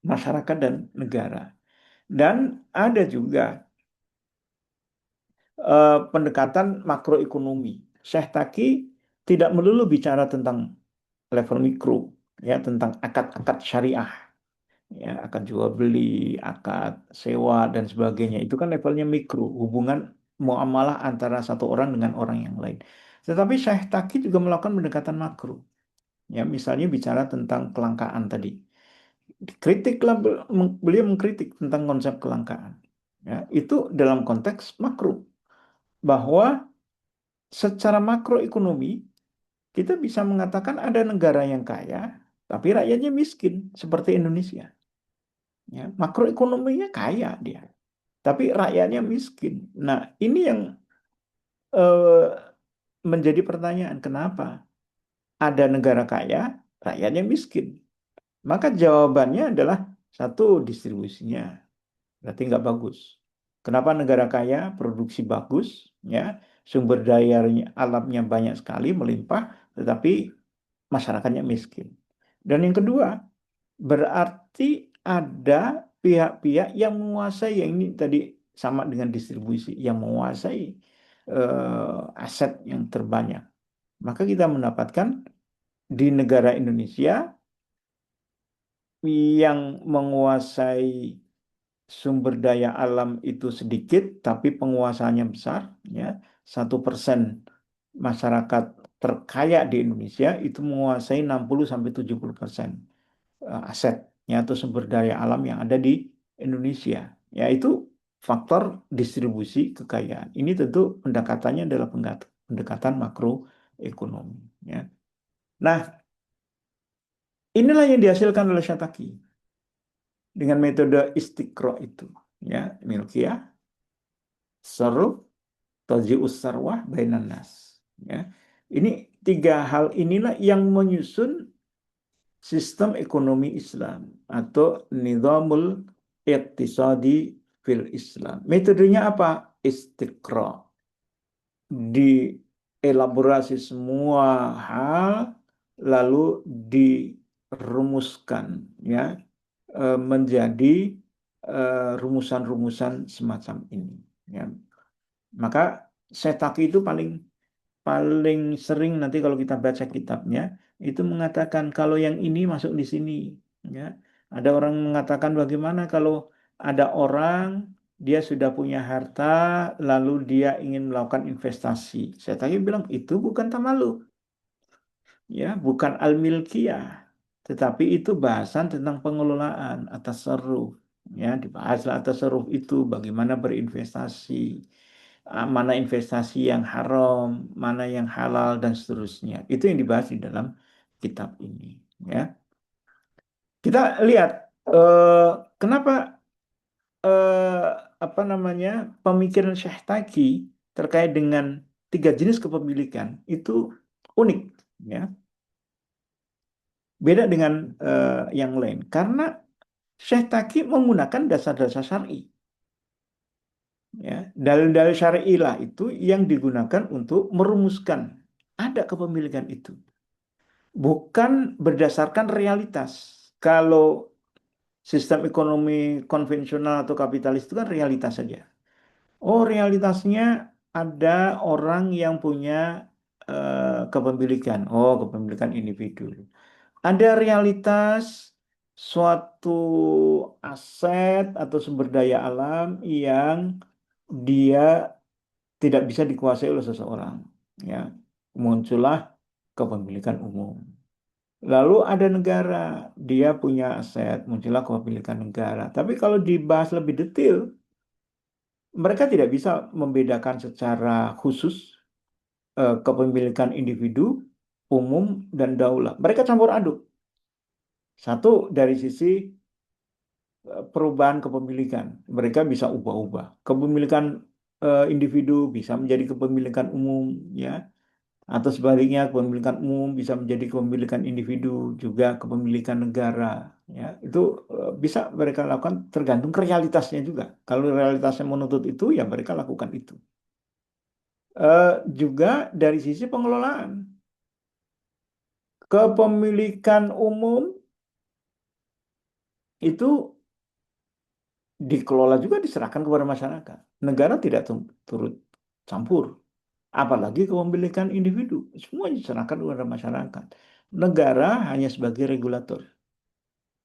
masyarakat dan negara. Dan ada juga pendekatan makroekonomi. Syekh Taki tidak melulu bicara tentang level mikro, ya, tentang akad-akad syariah, ya, akad jual beli, akad sewa dan sebagainya. Itu kan levelnya mikro, hubungan muamalah antara satu orang dengan orang yang lain. Tetapi Syekh Taki juga melakukan pendekatan makro. Ya, misalnya bicara tentang kelangkaan tadi. Kritiklah beliau mengkritik tentang konsep kelangkaan. Ya, itu dalam konteks makro bahwa secara makroekonomi kita bisa mengatakan ada negara yang kaya tapi rakyatnya miskin seperti Indonesia. Ya, makroekonominya kaya dia, tapi rakyatnya miskin. Nah, ini yang eh, menjadi pertanyaan, kenapa ada negara kaya, rakyatnya miskin? Maka jawabannya adalah satu, distribusinya berarti nggak bagus. Kenapa negara kaya, produksi bagus, ya, sumber daya alamnya banyak sekali, melimpah, tetapi masyarakatnya miskin. Dan yang kedua, berarti ada pihak-pihak yang menguasai, yang ini tadi sama dengan distribusi, yang menguasai aset yang terbanyak. Maka kita mendapatkan di negara Indonesia yang menguasai sumber daya alam itu sedikit, tapi penguasaannya besar. Ya, 1% masyarakat terkaya di Indonesia itu menguasai 60-70% asetnya atau sumber daya alam yang ada di Indonesia. Yaitu faktor distribusi kekayaan. Ini tentu pendekatannya adalah pendekatan makroekonomi. Ya. Nah, inilah yang dihasilkan oleh Syataki dengan metode istiqro itu. Ya, milkiyah, tasarruf, tadzi'us sarwah bainan nas. Ya. Ini tiga hal inilah yang menyusun sistem ekonomi Islam atau nizamul iqtisadi fil Islam. Metodenya apa? Istiqra. Dielaborasi semua hal lalu dirumuskan ya menjadi rumusan-rumusan semacam ini ya. Maka Setaki itu paling paling sering nanti kalau kita baca kitabnya itu mengatakan kalau yang ini masuk di sini ya. Ada orang mengatakan bagaimana kalau ada orang dia sudah punya harta lalu dia ingin melakukan investasi. Saya tadi bilang itu bukan tamaluk ya, bukan al-milkiyah, tetapi itu bahasan tentang pengelolaan atas tasarruf. Ya, dibahaslah atas tasarruf itu bagaimana berinvestasi, mana investasi yang haram, mana yang halal dan seterusnya. Itu yang dibahas di dalam kitab ini. Ya, kita lihat kenapa eh, apa namanya pemikiran Syekh Taqi terkait dengan tiga jenis kepemilikan itu unik. Ya, beda dengan yang lain karena Syekh Taqi menggunakan dasar-dasar syar'i ya dalil-dalil syar'i lah itu yang digunakan untuk merumuskan ada kepemilikan itu bukan berdasarkan realitas. Kalau sistem ekonomi konvensional atau kapitalis itu kan realitas saja. Oh, realitasnya ada orang yang punya kepemilikan. Oh, kepemilikan individu. Ada realitas suatu aset atau sumber daya alam yang dia tidak bisa dikuasai oleh seseorang. Ya, muncullah kepemilikan umum. Lalu ada negara, dia punya aset, muncullah kepemilikan negara. Tapi kalau dibahas lebih detail, mereka tidak bisa membedakan secara khusus kepemilikan individu, umum, dan daulah. Mereka campur aduk. Satu dari sisi perubahan kepemilikan. Mereka bisa ubah-ubah. Kepemilikan individu bisa menjadi kepemilikan umum, ya. Atau sebaliknya, kepemilikan umum bisa menjadi kepemilikan individu, juga kepemilikan negara. Ya, itu bisa mereka lakukan tergantung realitasnya juga. Kalau realitasnya menuntut itu, ya mereka lakukan itu. Juga dari sisi pengelolaan. Kepemilikan umum itu dikelola juga diserahkan kepada masyarakat. Negara tidak turut campur. Apalagi kepemilikan individu. Semua diserahkan kepada masyarakat. Negara hanya sebagai regulator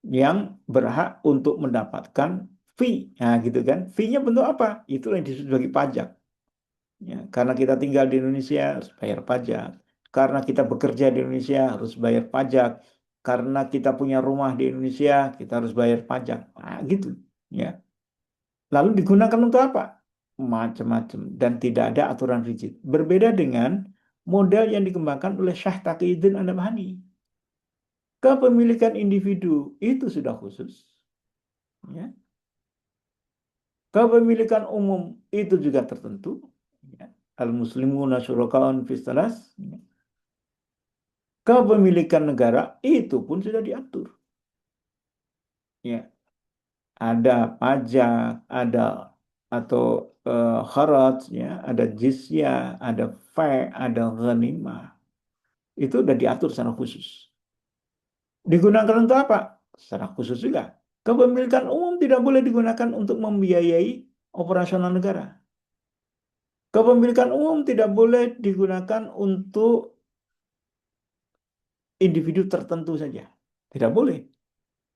yang berhak untuk mendapatkan fee. Nah, gitu kan. Fee-nya bentuk apa? Itulah yang disebut sebagai pajak. Ya, karena kita tinggal di Indonesia harus bayar pajak. Karena kita bekerja di Indonesia harus bayar pajak. Karena kita punya rumah di Indonesia, kita harus bayar pajak. Nah, gitu. Ya. Lalu digunakan untuk apa? Macam-macam dan tidak ada aturan rigid. Berbeda dengan model yang dikembangkan oleh Syekh Taqiyuddin An-Nabhani. Kepemilikan individu itu sudah khusus. Ya. Kepemilikan umum itu juga tertentu. Ya. Al-Muslimuna syuraka'un fis salas. Ya. Kepemilikan negara itu pun sudah diatur. Ya. Ada pajak, ada atau kharaj, ya, ada jizyah, ada fee, ada ghanimah. Itu sudah diatur secara khusus. Digunakan untuk apa? Secara khusus juga. Kepemilikan umum tidak boleh digunakan untuk membiayai operasional negara. Kepemilikan umum tidak boleh digunakan untuk individu tertentu saja. Tidak boleh.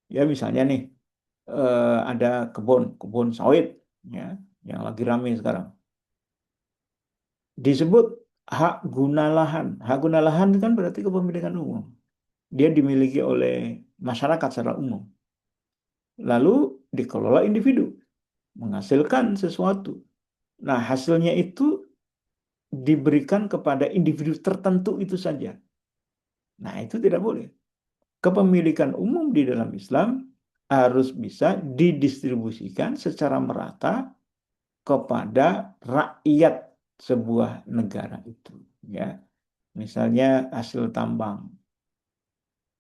Ya misalnya nih, ada kebun sawit, ya, yang lagi ramai sekarang. Disebut hak guna lahan. Hak guna lahan itu kan berarti kepemilikan umum. Dia dimiliki oleh masyarakat secara umum. Lalu dikelola individu, menghasilkan sesuatu. Nah, hasilnya itu diberikan kepada individu tertentu itu saja. Nah, itu tidak boleh. Kepemilikan umum di dalam Islam harus bisa didistribusikan secara merata kepada rakyat sebuah negara itu, ya. Misalnya hasil tambang,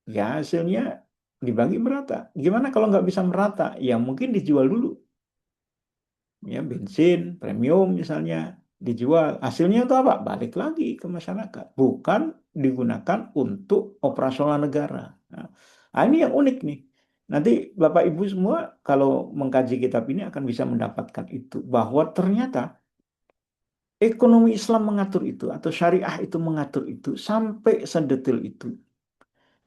ya hasilnya dibagi merata. Gimana kalau nggak bisa merata? Ya mungkin dijual dulu, ya bensin premium misalnya dijual. Hasilnya itu apa? Balik lagi ke masyarakat, bukan digunakan untuk operasional negara. Ini yang unik nih. Nanti Bapak Ibu semua kalau mengkaji kitab ini akan bisa mendapatkan itu, bahwa ternyata ekonomi Islam mengatur itu atau syariah itu mengatur itu sampai sedetil itu.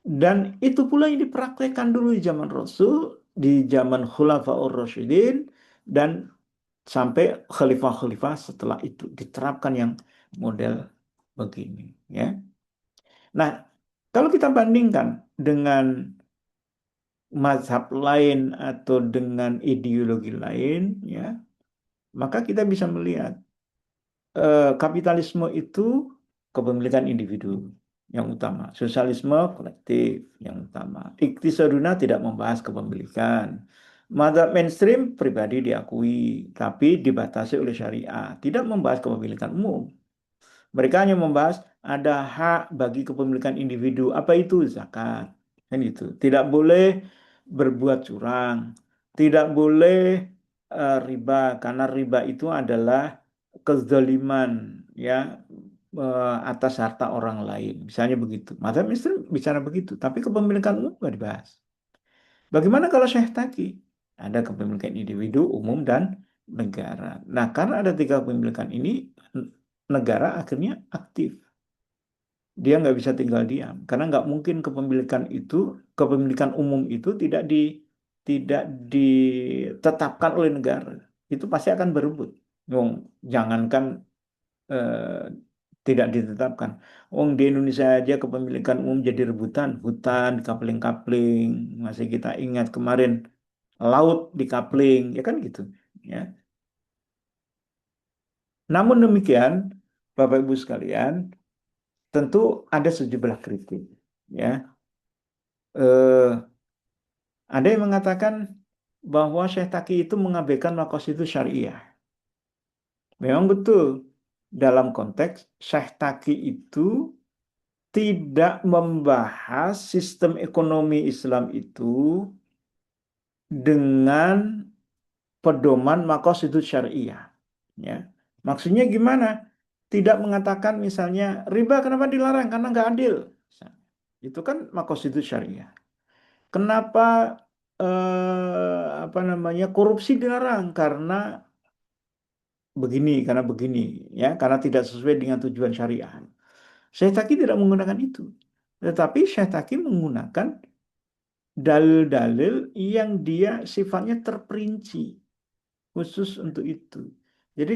Dan itu pula yang dipraktekkan dulu di zaman Rasul, di zaman Khulafaur Rasyidin, dan sampai khalifah-khalifah setelah itu diterapkan yang model begini, ya. Nah, kalau kita bandingkan dengan mazhab lain atau dengan ideologi lain, ya, maka kita bisa melihat kapitalisme itu kepemilikan individu yang utama, sosialisme kolektif yang utama. Iktisaduna tidak membahas kepemilikan. Mazhab mainstream pribadi diakui, tapi dibatasi oleh syariah, tidak membahas kepemilikan umum. Mereka hanya membahas ada hak bagi kepemilikan individu. Apa itu? Zakat. Kan itu. Tidak boleh berbuat curang. Tidak boleh riba, karena riba itu adalah kezaliman, ya, atas harta orang lain. Misalnya begitu. Mazhab Islam bicara begitu, tapi kepemilikan umum nggak dibahas. Bagaimana kalau Syekh Taki? Ada kepemilikan individu, umum, dan negara. Nah, karena ada tiga kepemilikan ini, negara akhirnya aktif. Dia nggak bisa tinggal diam, karena nggak mungkin kepemilikan umum itu tidak ditetapkan oleh negara. Itu pasti akan berebut. Wong, jangankan eh, tidak ditetapkan. Wong di Indonesia aja kepemilikan umum jadi rebutan, hutan kapling-kapling. Masih kita ingat kemarin laut dikapling, ya kan gitu. Ya. Namun demikian, Bapak Ibu sekalian, tentu ada sejumlah kritik. Ya, ada yang mengatakan bahwa Syekh Taki itu mengabaikan maqasid syariah. Memang betul, dalam konteks Syekh Taki itu tidak membahas sistem ekonomi Islam itu dengan pedoman maqasid syariah. Ya. Maksudnya gimana? Tidak mengatakan misalnya riba kenapa dilarang? Karena nggak adil. Itu kan maqasid syariah. Kenapa apa namanya korupsi dilarang? Karena begini, ya, karena tidak sesuai dengan tujuan syariah. Syekh Taki tidak menggunakan itu, tetapi Syekh Taki menggunakan dalil-dalil yang dia sifatnya terperinci khusus untuk itu. Jadi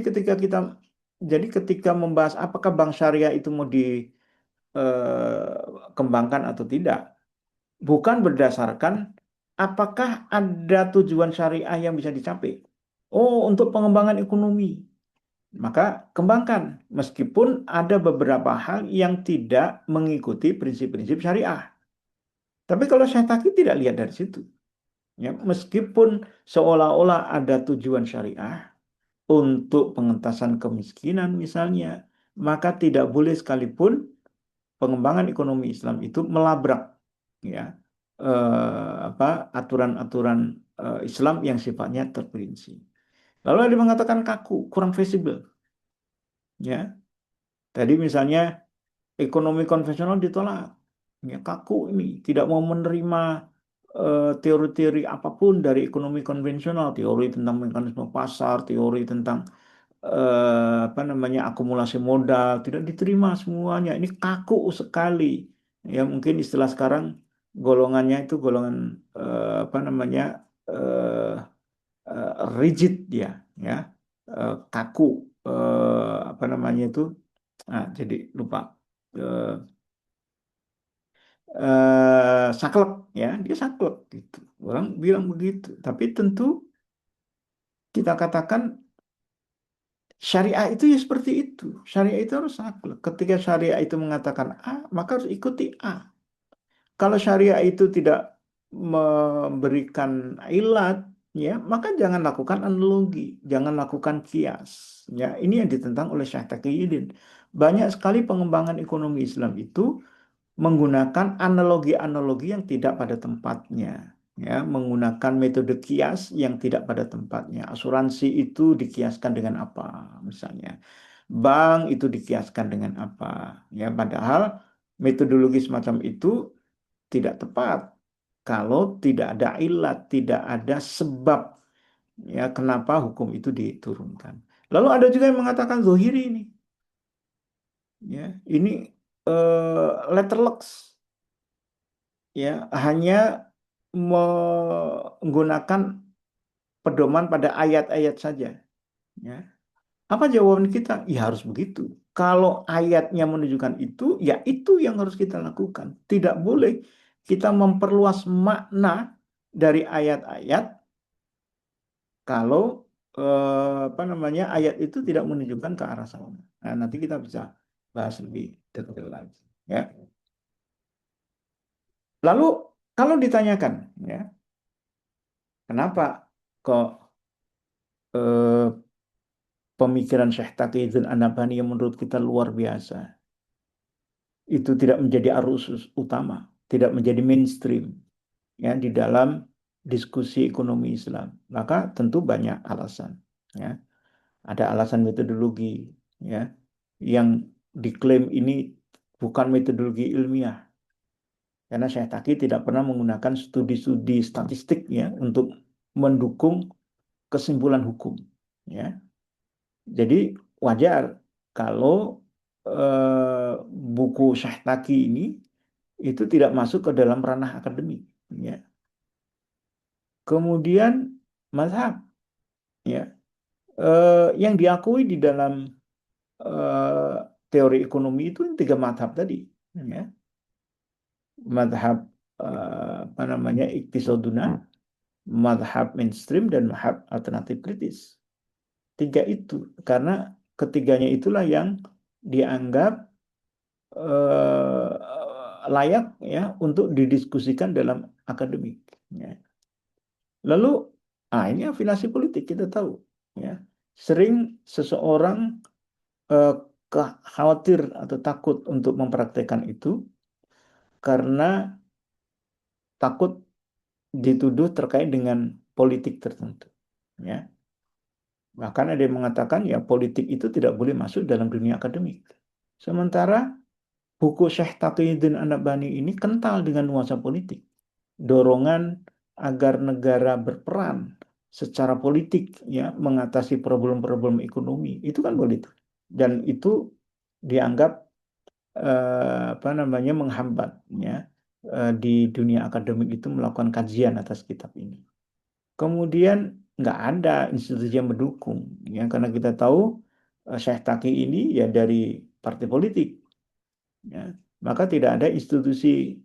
ketika membahas apakah bank syariah itu mau dikembangkan atau tidak, bukan berdasarkan apakah ada tujuan syariah yang bisa dicapai. Oh, untuk pengembangan ekonomi, maka kembangkan. Meskipun ada beberapa hal yang tidak mengikuti prinsip-prinsip syariah. Tapi kalau Syaitaki tidak lihat dari situ. Ya, meskipun seolah-olah ada tujuan syariah untuk pengentasan kemiskinan misalnya, maka tidak boleh sekalipun pengembangan ekonomi Islam itu melabrak, ya, apa aturan-aturan Islam yang sifatnya terperinci. Lalu ada yang mengatakan kaku, kurang visible, ya. Tadi misalnya ekonomi konvensional ditolak, ya, kaku ini tidak mau menerima teori-teori apapun dari ekonomi konvensional, teori tentang mekanisme pasar, teori tentang apa namanya akumulasi modal, tidak diterima semuanya. Ini kaku sekali. Ya mungkin istilah sekarang golongannya itu golongan apa namanya eh, rigid dia, ya. Kaku, apa namanya itu, jadi lupa, eh, saklek, ya, dia saklek gitu. Orang bilang begitu, tapi tentu kita katakan syariah itu ya seperti itu. Syariah itu harus saklek. Ketika syariah itu mengatakan A, maka harus ikuti A. Kalau syariah itu tidak memberikan ilat, ya, maka jangan lakukan analogi, jangan lakukan kias. Ya, ini yang ditentang oleh Syekh Taqiyuddin. Banyak sekali pengembangan ekonomi Islam itu menggunakan analogi-analogi yang tidak pada tempatnya. Ya, menggunakan metode kias yang tidak pada tempatnya. Asuransi itu dikiaskan dengan apa, misalnya. Bank itu dikiaskan dengan apa. Ya, padahal metodologi semacam itu tidak tepat kalau tidak ada ilat, tidak ada sebab ya kenapa hukum itu diturunkan. Lalu ada juga yang mengatakan zohiri ini, ya ini letterlux, ya hanya menggunakan pedoman pada ayat-ayat saja. Ya. Apa jawaban kita? Ya harus begitu. Kalau ayatnya menunjukkan itu, ya itu yang harus kita lakukan. Tidak boleh kita memperluas makna dari ayat-ayat kalau apa namanya ayat itu tidak menunjukkan ke arah sana. Nah, nanti kita bisa bahas lebih detail lagi. Ya. Lalu kalau ditanyakan, ya, kenapa kok eh, pemikiran Syekh Taqiyuddin An-Nabhani yang menurut kita luar biasa itu tidak menjadi arus utama, tidak menjadi mainstream ya di dalam diskusi ekonomi Islam. Maka tentu banyak alasan. Ya. Ada alasan metodologi ya yang diklaim ini bukan metodologi ilmiah karena Syekh Taki tidak pernah menggunakan studi-studi statistik ya untuk mendukung kesimpulan hukum ya. Jadi wajar kalau buku Syekh Taki ini itu tidak masuk ke dalam ranah akademik ya. Kemudian mazhab ya yang diakui di dalam eh, teori ekonomi itu tiga madhab tadi ya. Madhab apa namanya iktisaduna, madhab mainstream dan madhab alternatif kritis. Tiga itu karena ketiganya itulah yang dianggap layak ya untuk didiskusikan dalam akademik ya. Lalu ini afiliasi politik kita tahu ya. Sering seseorang eh, khawatir atau takut untuk mempraktekkan itu karena takut dituduh terkait dengan politik tertentu. Ya. Bahkan ada yang mengatakan ya politik itu tidak boleh masuk dalam dunia akademik. Sementara buku Syekh Taqiyuddin An-Nabhani ini kental dengan nuansa politik. Dorongan agar negara berperan secara politik ya mengatasi problem-problem ekonomi itu kan politik. Dan itu dianggap apa namanya menghambat ya di dunia akademik itu melakukan kajian atas kitab ini. Kemudian nggak ada institusi yang mendukung ya karena kita tahu Syekh Taki ini ya dari partai politik ya. Maka tidak ada institusi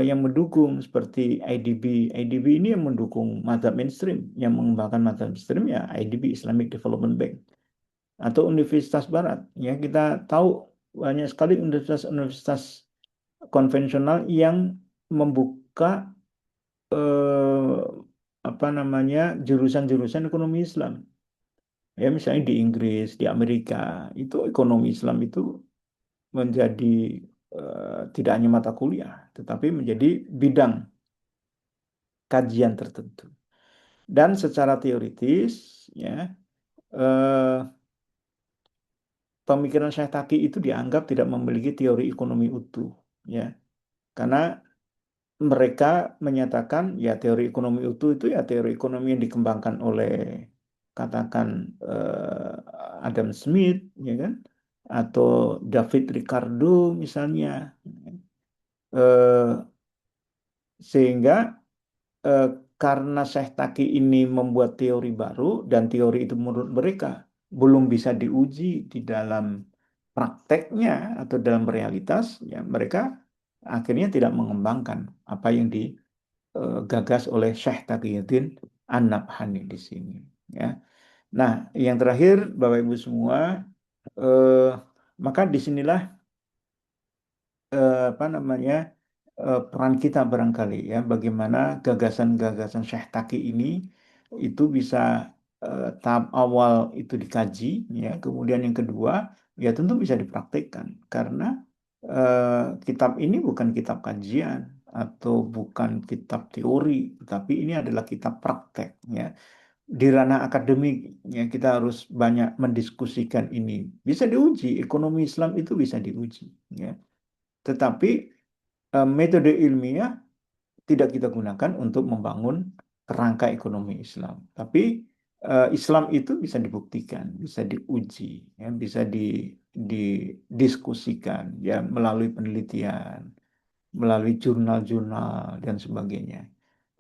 yang mendukung seperti IDB. IDB ini yang mendukung mazhab mainstream, yang mengembangkan mazhab mainstream ya IDB Islamic Development Bank atau Universitas Barat. Ya kita tahu banyak sekali universitas-universitas konvensional yang membuka eh, apa namanya jurusan-jurusan ekonomi Islam. Ya misalnya di Inggris, di Amerika itu ekonomi Islam itu menjadi tidak hanya mata kuliah, tetapi menjadi bidang kajian tertentu. Dan secara teoritis, ya eh, pemikiran Syekh Taki itu dianggap tidak memiliki teori ekonomi utuh, ya karena mereka menyatakan ya teori ekonomi utuh itu ya teori ekonomi yang dikembangkan oleh katakan Adam Smith ya kan atau David Ricardo misalnya eh, sehingga eh, karena Syekh Taki ini membuat teori baru dan teori itu menurut mereka belum bisa diuji di dalam prakteknya atau dalam realitas ya mereka akhirnya tidak mengembangkan apa yang digagas oleh Syekh Taqiyuddin An-Nabhani di sini ya. Nah, yang terakhir Bapak Ibu semua eh, maka disinilah apa namanya peran kita barangkali ya bagaimana gagasan-gagasan Syekh Taki ini itu bisa tahap awal itu dikaji, ya. Kemudian yang kedua, ya tentu bisa dipraktekkan karena kitab ini bukan kitab kajian atau bukan kitab teori, tapi ini adalah kitab praktek, ya. Di ranah akademik, ya kita harus banyak mendiskusikan ini. Bisa diuji, ekonomi Islam itu bisa diuji, ya. Tetapi metode ilmiah tidak kita gunakan untuk membangun kerangka ekonomi Islam. Tapi Islam itu bisa dibuktikan, bisa diuji, ya, bisa didiskusikan, ya, melalui penelitian, melalui jurnal-jurnal dan sebagainya.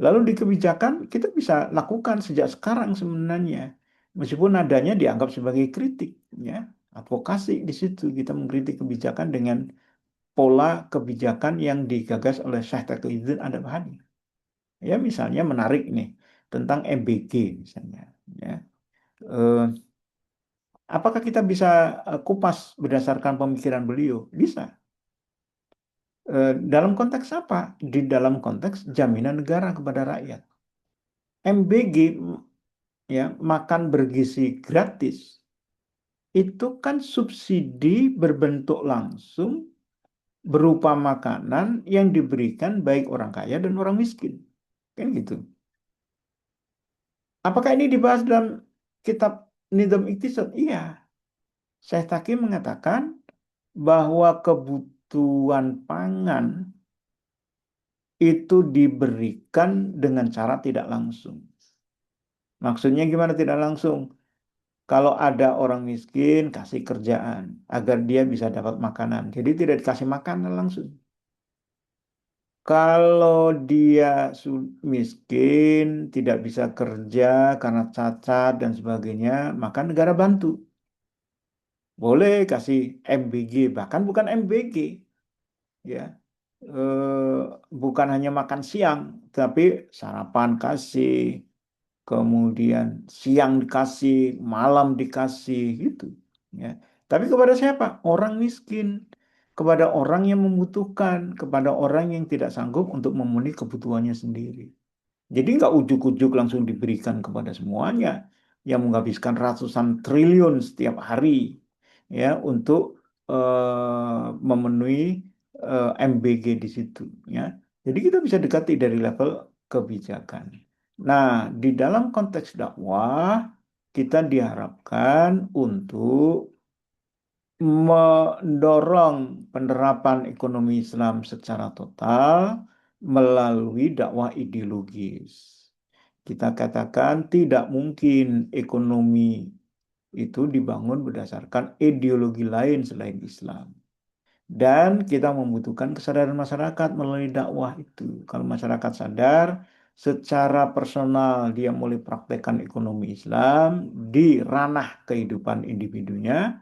Lalu di kebijakan kita bisa lakukan sejak sekarang sebenarnya, meskipun nadanya dianggap sebagai kritik, ya, advokasi di situ kita mengkritik kebijakan dengan pola kebijakan yang digagas oleh Syekh Taqiyuddin An-Nabhani. Ya misalnya menarik nih tentang MBG misalnya. Ya. Eh, apakah kita bisa kupas berdasarkan pemikiran beliau? Bisa. Dalam konteks apa? Di dalam konteks jaminan negara kepada rakyat. MBG, ya, makan bergizi gratis itu kan subsidi berbentuk langsung berupa makanan yang diberikan baik orang kaya dan orang miskin. Kan gitu. Apakah ini dibahas dalam kitab Nizam Iktisad? Iya. Syekh Taki mengatakan bahwa kebutuhan pangan itu diberikan dengan cara tidak langsung. Maksudnya gimana tidak langsung? Kalau ada orang miskin, kasih kerjaan agar dia bisa dapat makanan. Jadi tidak dikasih makanan langsung. Kalau dia miskin, tidak bisa kerja karena cacat dan sebagainya, maka negara bantu. Boleh kasih MBG, bahkan bukan MBG, ya. Bukan hanya makan siang, tapi sarapan kasih, kemudian siang dikasih, malam dikasih, gitu. Ya. Tapi kepada siapa? Orang miskin, kepada orang yang membutuhkan, kepada orang yang tidak sanggup untuk memenuhi kebutuhannya sendiri. Jadi nggak ujuk-ujuk langsung diberikan kepada semuanya yang menghabiskan ratusan triliun setiap hari, ya, untuk memenuhi MBG di situ, ya. Jadi kita bisa dekati dari level kebijakan. Nah, di dalam konteks dakwah kita diharapkan untuk mendorong penerapan ekonomi Islam secara total melalui dakwah ideologis. Kita katakan tidak mungkin ekonomi itu dibangun berdasarkan ideologi lain selain Islam. Dan kita membutuhkan kesadaran masyarakat melalui dakwah itu. Kalau masyarakat sadar, secara personal dia mulai praktekkan ekonomi Islam di ranah kehidupan individunya,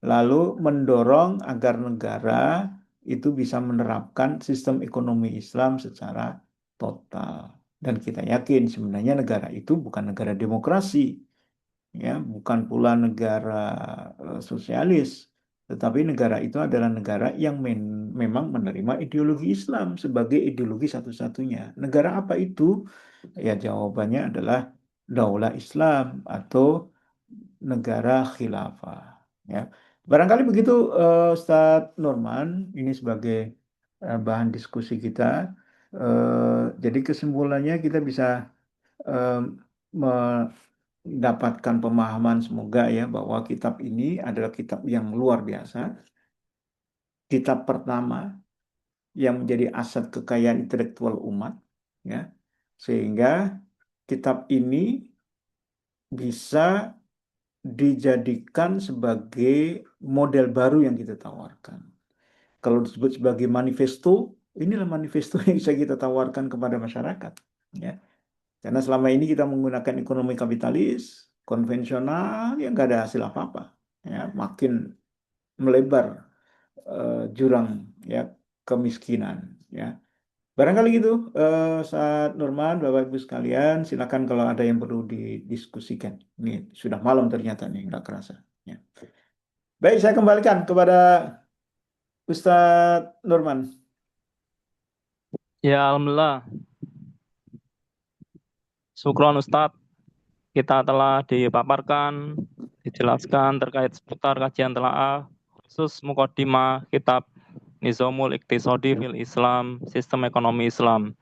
lalu mendorong agar negara itu bisa menerapkan sistem ekonomi Islam secara total. Dan kita yakin sebenarnya negara itu bukan negara demokrasi, ya, bukan pula negara sosialis, tetapi negara itu adalah negara yang memang menerima ideologi Islam sebagai ideologi satu-satunya. Negara apa itu? Ya jawabannya adalah Daulah Islam atau negara khilafah. Ya, barangkali begitu, Ustadz Norman. Ini sebagai bahan diskusi kita. Jadi kesimpulannya kita bisa eh, mendapatkan pemahaman semoga ya bahwa kitab ini adalah kitab yang luar biasa. Kitab pertama yang menjadi aset kekayaan intelektual umat, ya. Sehingga kitab ini bisa dijadikan sebagai model baru yang kita tawarkan. Kalau disebut sebagai manifesto, inilah manifesto yang bisa kita tawarkan kepada masyarakat, ya. Karena selama ini kita menggunakan ekonomi kapitalis konvensional yang nggak ada hasil apa-apa, ya, makin melebar jurang, ya, kemiskinan, ya. Barangkali gitu, saat Nurman, Bapak Ibu sekalian, silakan kalau ada yang perlu didiskusikan. Ini sudah malam ternyata nih, nggak kerasa. Ya. Baik, saya kembalikan kepada Ustadz Nurman. Ya, alhamdulillah. Syukron Ustadz. kita telah dipaparkan, dijelaskan terkait seputar kajian telaah khusus Muqaddimah kitab Nizamul Iqtisadi fil Islam, Sistem Ekonomi Islam.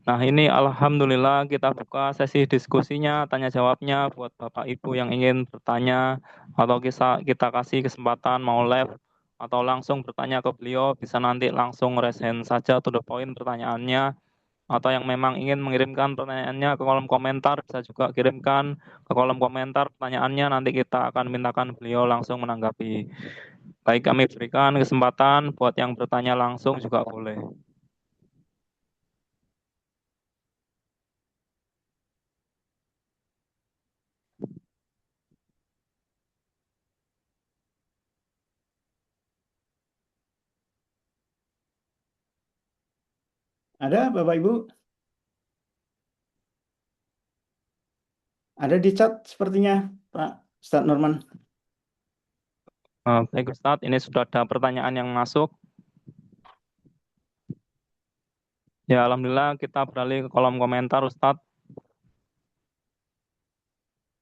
Nah, ini alhamdulillah kita buka sesi diskusinya, tanya jawabnya buat Bapak Ibu yang ingin bertanya atau kita kasih kesempatan mau live atau langsung bertanya ke beliau, bisa nanti langsung raise hand saja to the point pertanyaannya, atau yang memang ingin mengirimkan pertanyaannya ke kolom komentar bisa juga kirimkan ke kolom komentar pertanyaannya, nanti kita akan mintakan beliau langsung menanggapi. Baik, kami berikan kesempatan buat yang bertanya langsung juga boleh. Ada Bapak Ibu? Ada di chat sepertinya Pak Ustadz Norman. Baik Ustadz, ini sudah ada pertanyaan yang masuk. Ya, alhamdulillah kita beralih ke kolom komentar Ustadz.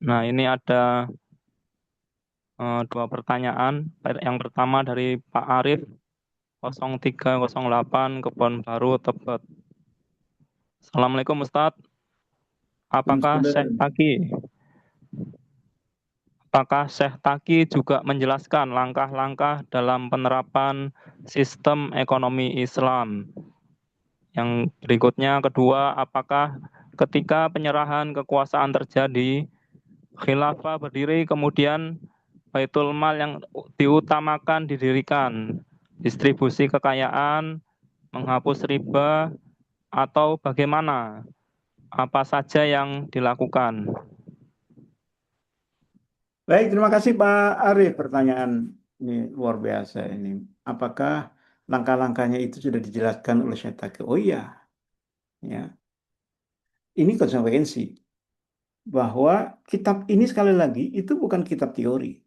Nah, ini ada dua pertanyaan. Yang pertama dari Pak Arif 0308 Kebon Baru Tebet. Assalamualaikum Ustadz. Waalaikumsalam. Apakah Syekh Taki juga menjelaskan langkah-langkah dalam penerapan sistem ekonomi Islam? Yang berikutnya, kedua, apakah ketika penyerahan kekuasaan terjadi, khilafah berdiri, kemudian Baitul Mal yang diutamakan didirikan, distribusi kekayaan, menghapus riba, atau bagaimana? Apa saja yang dilakukan? Baik, terima kasih Pak Arif. Pertanyaan ini luar biasa ini. Apakah langkah-langkahnya itu sudah dijelaskan oleh Syekh Taki? Oh iya, ya. Ini konsekuensi bahwa kitab ini sekali lagi itu bukan kitab teori,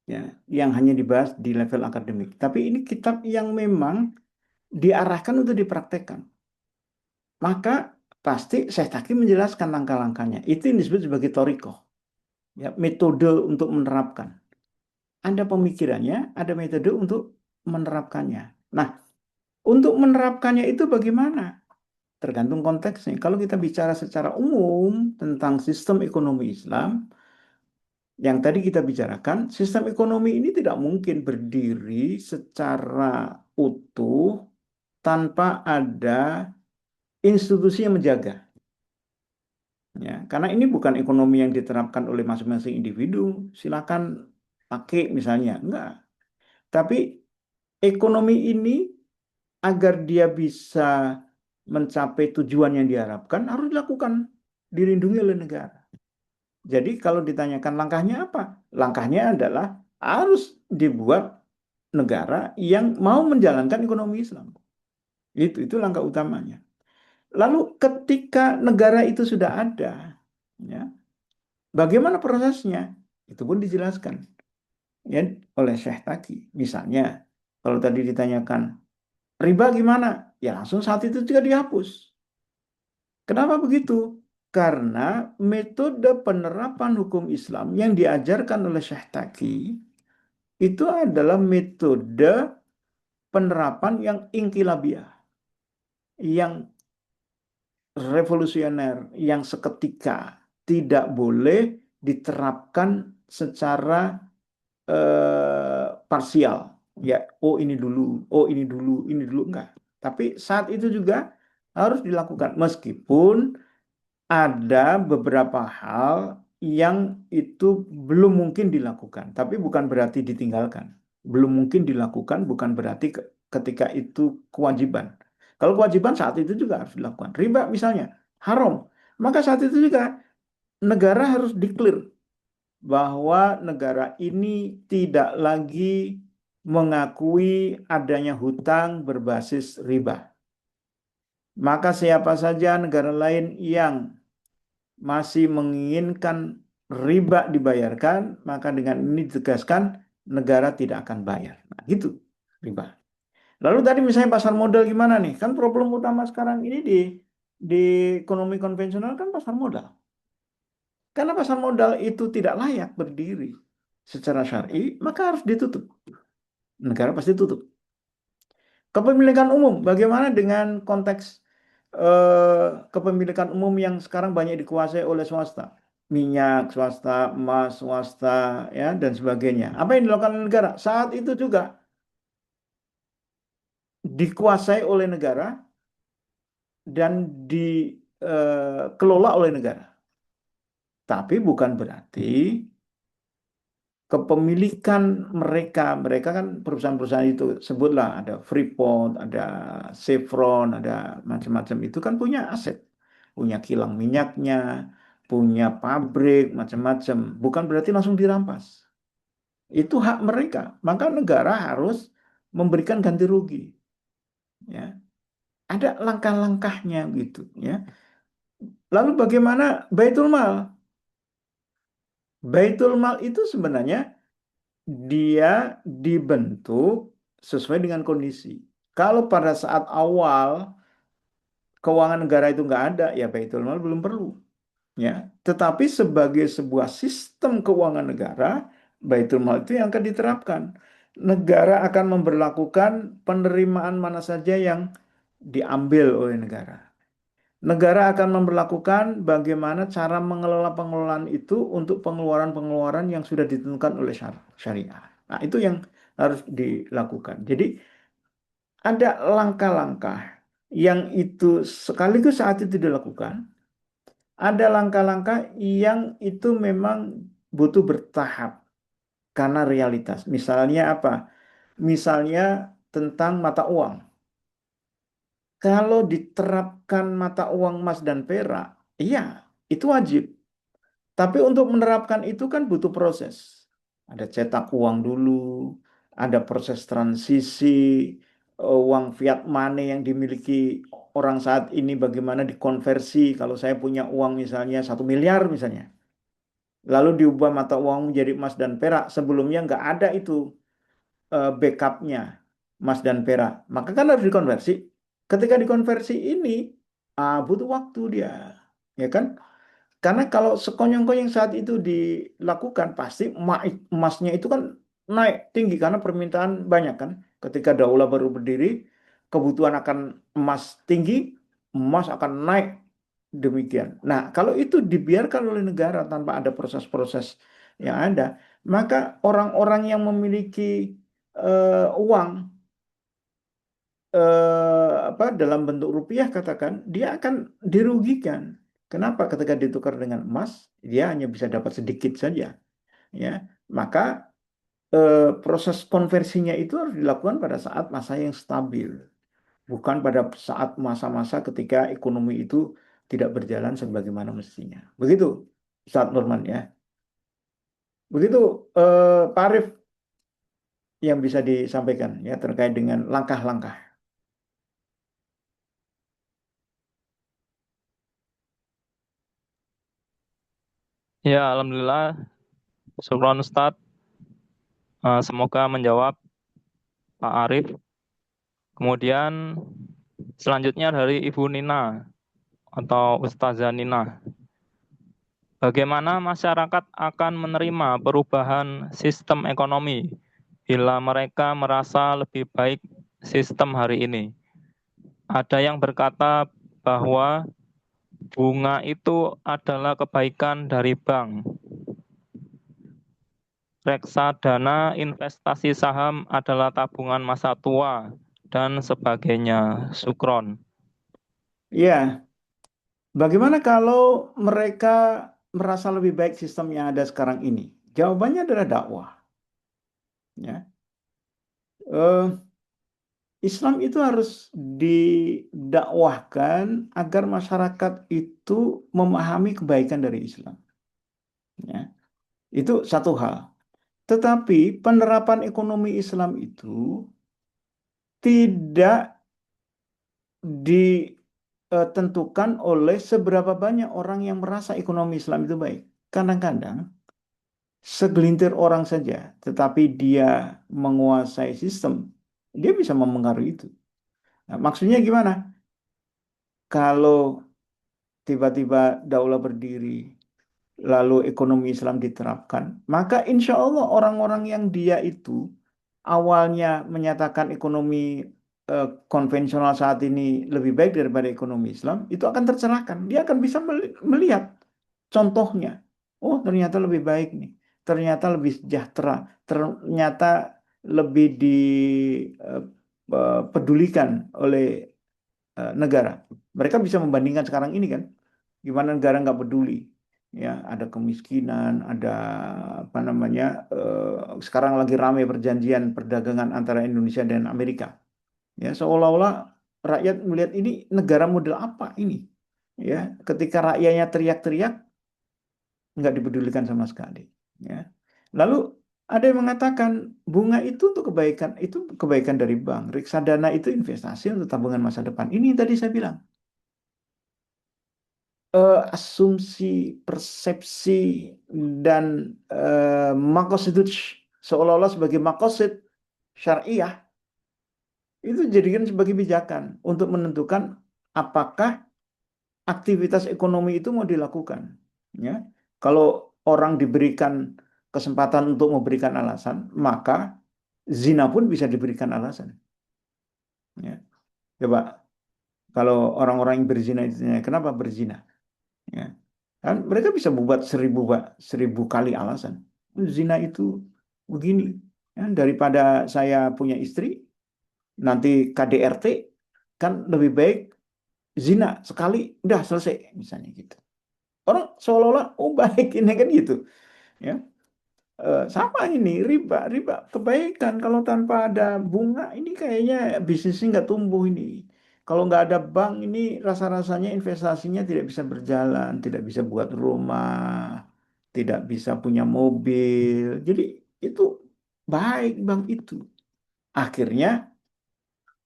ya, yang hanya dibahas di level akademik. Tapi ini kitab yang memang diarahkan untuk dipraktekkan. Maka pasti Syekh Taki menjelaskan langkah-langkahnya. Itu yang disebut sebagai torikoh, ya, metode untuk menerapkan. Ada pemikirannya, ada metode untuk menerapkannya. Nah, untuk menerapkannya itu bagaimana? Tergantung konteksnya. Kalau kita bicara secara umum tentang sistem ekonomi Islam, yang tadi kita bicarakan, sistem ekonomi ini tidak mungkin berdiri secara utuh tanpa ada institusi yang menjaga. Ya, karena ini bukan ekonomi yang diterapkan oleh masing-masing individu. Silakan pakai misalnya, enggak. Tapi ekonomi ini agar dia bisa mencapai tujuan yang diharapkan harus dilakukan, dilindungi oleh negara. Jadi kalau ditanyakan langkahnya apa? Langkahnya adalah harus dibuat negara yang mau menjalankan ekonomi Islam. Itu langkah utamanya. Lalu ketika negara itu sudah ada, ya, bagaimana prosesnya? Itu pun dijelaskan, ya, oleh Syekh Taki. Misalnya, kalau tadi ditanyakan riba gimana? Ya langsung saat itu juga dihapus. Kenapa begitu? Karena metode penerapan hukum Islam yang diajarkan oleh Syekh Taki itu adalah metode penerapan yang inkilabiyah, yang revolusioner, yang seketika, tidak boleh diterapkan secara parsial. Ya, oh ini dulu, oh ini dulu, enggak. Tapi saat itu juga harus dilakukan meskipun ada beberapa hal yang itu belum mungkin dilakukan, tapi bukan berarti ditinggalkan. Belum mungkin dilakukan bukan berarti ketika itu kewajiban. Kalau kewajiban saat itu juga harus dilakukan. Riba misalnya haram, maka saat itu juga negara harus declare bahwa negara ini tidak lagi mengakui adanya hutang berbasis riba. Maka siapa saja negara lain yang masih menginginkan riba dibayarkan, maka dengan ini ditegaskan negara tidak akan bayar. Nah, gitu riba. Lalu tadi misalnya pasar modal gimana nih? Kan problem utama sekarang ini di ekonomi konvensional kan pasar modal. Karena pasar modal itu tidak layak berdiri secara syar'i, maka harus ditutup. Negara pasti tutup. Kepemilikan umum, bagaimana dengan konteks kepemilikan umum yang sekarang banyak dikuasai oleh swasta? Minyak swasta, emas swasta, ya dan sebagainya. Apa yang dilakukan negara? Saat itu juga dikuasai oleh negara dan dikelola oleh negara. Tapi bukan berarti kepemilikan mereka kan perusahaan-perusahaan itu sebutlah ada Freeport, ada Chevron, ada macam-macam itu kan punya aset, punya kilang minyaknya, punya pabrik macam-macam. Bukan berarti langsung dirampas. Itu hak mereka. Maka negara harus memberikan ganti rugi. Ya, ada langkah-langkahnya gitu. Ya. Lalu bagaimana Baitul Mal? Baitul Mal itu sebenarnya dia dibentuk sesuai dengan kondisi. Kalau pada saat awal keuangan negara itu nggak ada, ya Baitul Mal belum perlu. Ya, tetapi sebagai sebuah sistem keuangan negara, Baitul Mal itu yang akan diterapkan. Negara akan memberlakukan penerimaan mana saja yang diambil oleh negara. Negara akan memperlakukan bagaimana cara mengelola pengelolaan itu untuk pengeluaran-pengeluaran yang sudah ditentukan oleh syariah. Nah, itu yang harus dilakukan. Jadi, ada langkah-langkah yang itu sekaligus saat itu dilakukan, ada langkah-langkah yang itu memang butuh bertahap karena realitas. Misalnya apa? Misalnya tentang mata uang. Kalau diterapkan mata uang emas dan perak, iya, itu wajib. Tapi untuk menerapkan itu kan butuh proses. Ada cetak uang dulu, ada proses transisi, uang fiat money yang dimiliki orang saat ini bagaimana dikonversi. Kalau saya punya uang misalnya 1 miliar misalnya, lalu diubah mata uang menjadi emas dan perak, sebelumnya nggak ada itu backupnya emas dan perak. Maka kan harus dikonversi. Ketika dikonversi ini, butuh waktu dia, ya kan? Karena kalau sekonyong-konyong saat itu dilakukan, pasti emasnya itu kan naik tinggi karena permintaan banyak kan. Ketika daulah baru berdiri, kebutuhan akan emas tinggi, emas akan naik demikian. Nah, kalau itu dibiarkan oleh negara tanpa ada proses-proses yang ada, maka orang-orang yang memiliki uang apa dalam bentuk rupiah katakan, dia akan dirugikan. Kenapa? Ketika ditukar dengan emas, dia hanya bisa dapat sedikit saja, ya. Maka proses konversinya itu harus dilakukan pada saat masa yang stabil, bukan pada saat masa-masa ketika ekonomi itu tidak berjalan sebagaimana mestinya. Begitu, Ustaz Nurman ya. Begitu Pak Arif yang bisa disampaikan ya terkait dengan langkah-langkah. Ya, alhamdulillah, syukron Ustadz. Semoga menjawab Pak Arif. Kemudian selanjutnya dari Ibu Nina atau Ustazah Nina. Bagaimana masyarakat akan menerima perubahan sistem ekonomi bila mereka merasa lebih baik sistem hari ini? Ada yang berkata bahwa bunga itu adalah kebaikan dari bank. Reksadana investasi saham adalah tabungan masa tua dan sebagainya. Sukron. Ya, bagaimana kalau mereka merasa lebih baik sistem yang ada sekarang ini? Jawabannya adalah dakwah. Ya, Eh, Islam itu harus didakwahkan agar masyarakat itu memahami kebaikan dari Islam. Ya, itu satu hal. Tetapi penerapan ekonomi Islam itu tidak ditentukan oleh seberapa banyak orang yang merasa ekonomi Islam itu baik. Kadang-kadang segelintir orang saja, tetapi dia menguasai sistem, dia bisa memengaruhi itu. Nah, maksudnya gimana? Kalau tiba-tiba daulah berdiri, lalu ekonomi Islam diterapkan, maka insya Allah orang-orang yang dia itu awalnya menyatakan ekonomi konvensional saat ini lebih baik daripada ekonomi Islam, itu akan tercerahkan. Dia akan bisa melihat contohnya. Oh, ternyata lebih baik nih. Ternyata lebih sejahtera. Ternyata lebih dipedulikan oleh negara. Mereka bisa membandingkan sekarang ini kan, gimana negara nggak peduli, ya ada kemiskinan, ada apa namanya, sekarang lagi ramai perjanjian perdagangan antara Indonesia dan Amerika, ya seolah-olah rakyat melihat ini negara model apa ini, ya ketika rakyatnya teriak-teriak nggak dipedulikan sama sekali, ya lalu ada yang mengatakan bunga itu untuk kebaikan, itu kebaikan dari bank, reksadana itu investasi untuk tabungan masa depan. Ini yang tadi saya bilang, asumsi, persepsi, dan makosid seolah-olah sebagai makosid syariah itu jadikan sebagai pijakan untuk menentukan apakah aktivitas ekonomi itu mau dilakukan. Ya, kalau orang diberikan kesempatan untuk memberikan alasan, maka zina pun bisa diberikan alasan. Ya, coba kalau orang-orang yang berzina itu kenapa berzina? Ya. Kan mereka bisa membuat seribu kali alasan. Zina itu begini. Ya, daripada saya punya istri, nanti KDRT, kan lebih baik zina sekali, udah selesai. Misalnya gitu. Orang seolah-olah, oh baik ini kan gitu. Ya, sama ini riba, riba kebaikan. Kalau tanpa ada bunga, ini kayaknya bisnisnya nggak tumbuh ini. Kalau nggak ada bank ini rasa-rasanya investasinya tidak bisa berjalan, tidak bisa buat rumah, tidak bisa punya mobil. Jadi itu baik bank itu. Akhirnya,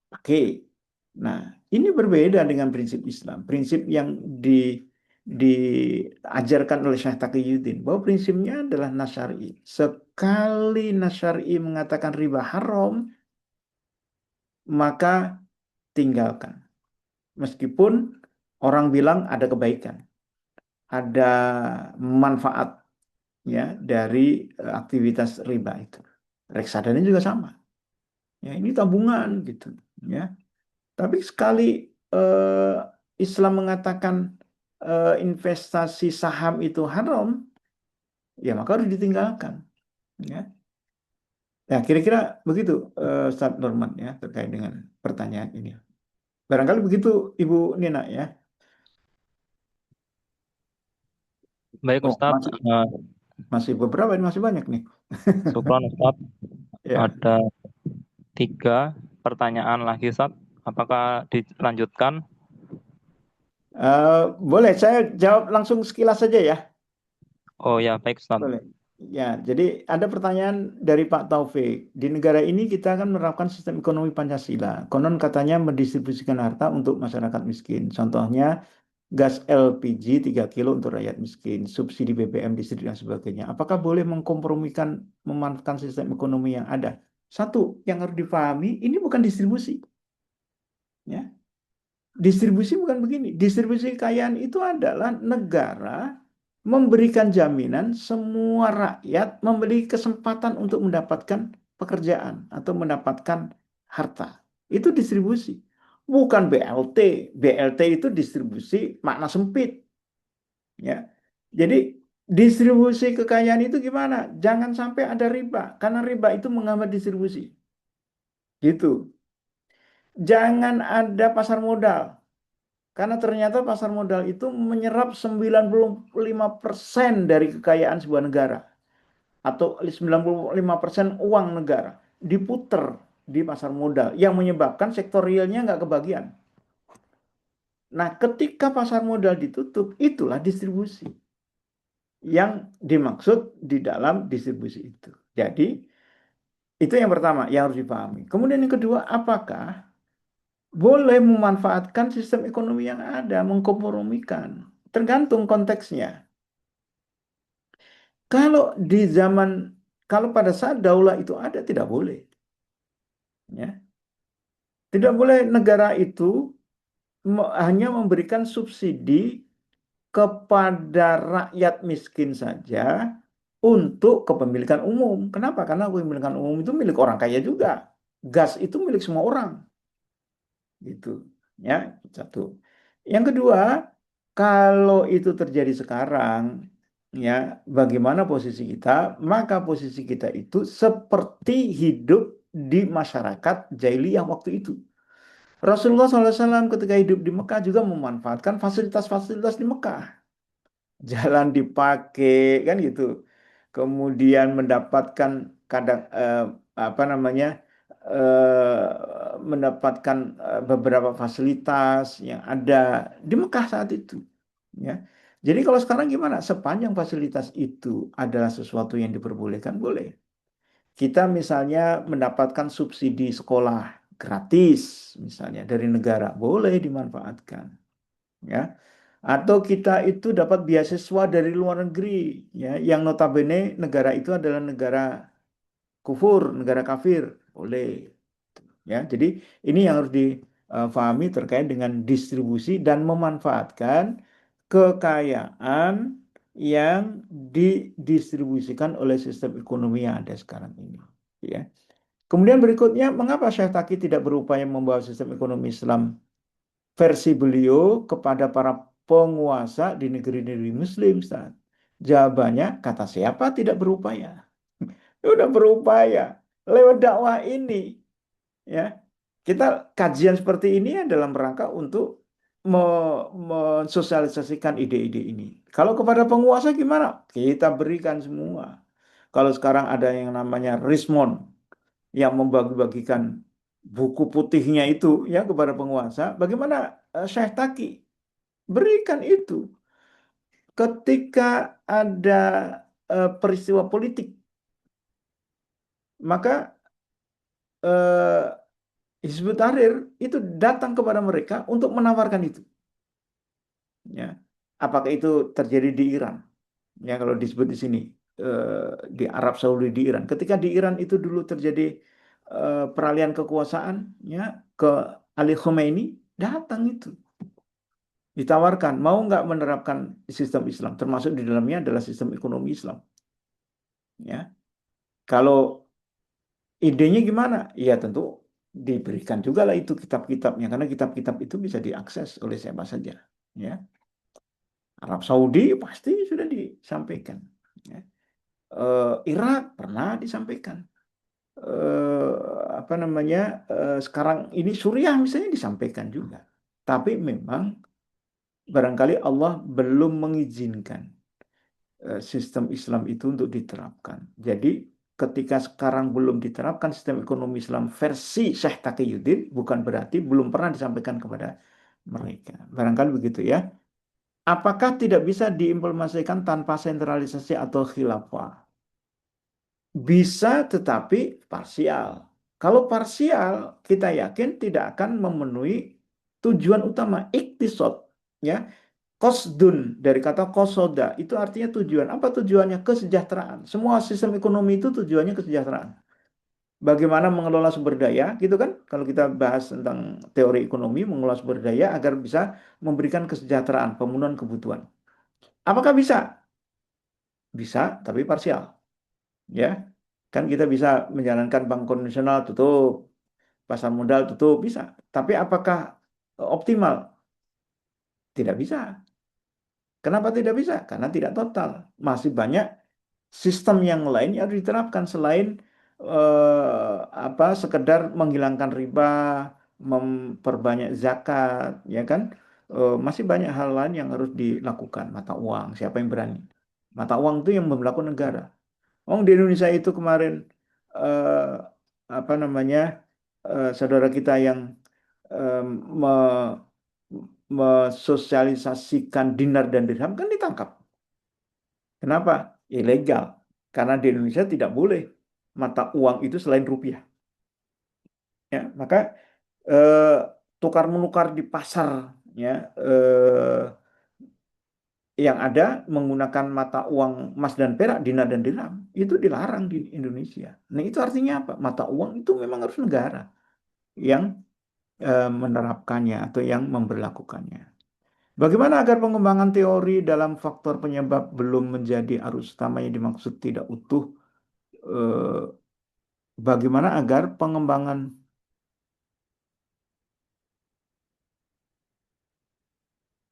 oke. Nah, ini berbeda dengan prinsip Islam. Prinsip yang diajarkan oleh Syekh Taqiyuddin bahwa prinsipnya adalah nasyari. Sekali nasyari mengatakan riba haram, maka tinggalkan. Meskipun orang bilang ada kebaikan, ada manfaat ya dari aktivitas riba itu. Reksadana juga sama. Ya, ini tabungan gitu, ya. Tapi sekali eh, Islam mengatakan investasi saham itu haram, ya maka harus ditinggalkan. Ya, ya kira-kira begitu, Ustaz Norman ya terkait dengan pertanyaan ini. Barangkali begitu, Ibu Nina ya. Baik Oh Ustadz, masih masih beberapa, ini masih banyak nih. syukron Ustadz. Ya, Ada 3 pertanyaan lagi Ustadz. Apakah dilanjutkan? boleh saya jawab langsung sekilas saja ya. Oh ya, baik Ustadz. Boleh. Ya, jadi ada pertanyaan dari Pak Taufik. Di negara ini kita akan menerapkan sistem ekonomi Pancasila. Konon katanya mendistribusikan harta untuk masyarakat miskin. Contohnya gas LPG 3 kilo untuk rakyat miskin, subsidi BBM listrik dan sebagainya. Apakah boleh mengkompromikan, memanfaatkan sistem ekonomi yang ada? Satu, yang harus dipahami, ini bukan distribusi. Ya. Distribusi bukan begini. Distribusi kekayaan itu adalah negara memberikan jaminan semua rakyat memiliki kesempatan untuk mendapatkan pekerjaan atau mendapatkan harta. Itu distribusi. Bukan BLT. BLT itu distribusi makna sempit. Ya. Jadi distribusi kekayaan itu gimana? Jangan sampai ada riba, karena riba itu menghambat distribusi. Gitu. Jangan ada pasar modal. Karena ternyata pasar modal itu menyerap 95% dari kekayaan sebuah negara. Atau 95% uang negara. Diputer di pasar modal. Yang menyebabkan sektor realnya nggak kebagian. Nah, ketika pasar modal ditutup, itulah distribusi. Yang dimaksud di dalam distribusi itu. Jadi, itu yang pertama yang harus dipahami. Kemudian yang kedua, apakah boleh memanfaatkan sistem ekonomi yang ada, mengkompromikan? Tergantung konteksnya. Kalau di zaman, kalau pada saat daulah itu ada, tidak boleh. Ya. Tidak boleh negara itu hanya memberikan subsidi kepada rakyat miskin saja untuk kepemilikan umum. Kenapa? Karena kepemilikan umum itu milik orang kaya juga. Gas itu milik semua orang. Gitu. Ya, satu. Yang kedua, kalau itu terjadi sekarang, ya, bagaimana posisi kita? Maka posisi kita itu seperti hidup di masyarakat jahiliyah waktu itu. Rasulullah SAW ketika hidup di Mekah juga memanfaatkan fasilitas-fasilitas di Mekah. Jalan dipakai kan gitu. Kemudian mendapatkan kadang apa namanya mendapatkan beberapa fasilitas yang ada di Mekah saat itu, ya. Jadi kalau sekarang gimana? Sepanjang fasilitas itu adalah sesuatu yang diperbolehkan, boleh. Kita misalnya mendapatkan subsidi sekolah gratis, misalnya dari negara, boleh dimanfaatkan, ya. Atau kita itu dapat beasiswa dari luar negeri, ya, yang notabene negara itu adalah negara kufur, negara kafir, boleh. Ya, jadi ini yang harus difahami terkait dengan distribusi dan memanfaatkan kekayaan yang didistribusikan oleh sistem ekonomi yang ada sekarang ini. Ya. Kemudian berikutnya, mengapa Syekh Taki tidak berupaya membawa sistem ekonomi Islam versi beliau kepada para penguasa di negeri-negeri Muslim, Ustaz? Jawabannya, kata siapa tidak berupaya? Udah berupaya lewat dakwah ini, ya. Kita kajian seperti ini ya dalam rangka untuk mensosialisasikan ide-ide ini. Kalau kepada penguasa gimana? Kita berikan semua. Kalau sekarang ada yang namanya Rismon yang membagi-bagikan buku putihnya itu ya kepada penguasa, bagaimana Syekh Taki berikan itu ketika ada peristiwa politik, maka eh, Hizbut Tahrir itu datang kepada mereka untuk menawarkan itu. Ya, apakah itu terjadi di Iran? Ya, kalau disebut di sini di Arab Saudi, di Iran. Ketika di Iran itu dulu terjadi peralihan kekuasaan, ya, ke Ali Khomeini, datang itu ditawarkan mau nggak menerapkan sistem Islam, termasuk di dalamnya adalah sistem ekonomi Islam. Ya, kalau idenya gimana? Ya tentu diberikan juga lah itu kitab-kitabnya, karena kitab-kitab itu bisa diakses oleh siapa saja. Ya, Arab Saudi pasti sudah disampaikan. Ya. Irak pernah disampaikan. Eh, apa namanya? Sekarang ini Suriah misalnya disampaikan juga. Tapi memang barangkali Allah belum mengizinkan sistem Islam itu untuk diterapkan. Jadi ketika sekarang belum diterapkan sistem ekonomi Islam versi Syekh Taqiyuddin, bukan berarti belum pernah disampaikan kepada mereka. Barangkali begitu ya. Apakah tidak bisa diimplementasikan tanpa sentralisasi atau khilafah? Bisa, tetapi parsial. Kalau parsial, kita yakin tidak akan memenuhi tujuan utama iktisad, ya. Kosdun dari kata kosoda itu artinya tujuan. Apa tujuannya? Kesejahteraan. Semua sistem ekonomi itu tujuannya kesejahteraan. Bagaimana mengelola sumber daya, gitu kan? Kalau kita bahas tentang teori ekonomi, mengelola sumber daya agar bisa memberikan kesejahteraan, pemenuhan kebutuhan. Apakah bisa? Bisa, tapi parsial. Ya, kan kita bisa menjalankan bank konvensional tutup, pasar modal tutup, bisa. Tapi apakah optimal? Tidak bisa. Kenapa tidak bisa? Karena tidak total. Masih banyak sistem yang lain yang harus diterapkan selain apa sekedar menghilangkan riba, memperbanyak zakat, ya kan? Masih banyak hal lain yang harus dilakukan. Mata uang, siapa yang berani? Mata uang itu yang berlaku negara. Oh, di Indonesia itu kemarin eh, apa namanya saudara kita yang eh, me- mensosialisasikan dinar dan dirham kan ditangkap. Kenapa? Ilegal. Karena di Indonesia tidak boleh mata uang itu selain rupiah. Ya, maka eh, tukar menukar di pasar, ya, yang ada menggunakan mata uang emas dan perak, dinar dan dirham itu dilarang di Indonesia. Nah, itu artinya apa? Mata uang itu memang harus negara yang menerapkannya atau yang memberlakukannya. Bagaimana agar pengembangan teori dalam faktor penyebab belum menjadi arus utama yang dimaksud tidak utuh? Eh, Bagaimana agar pengembangan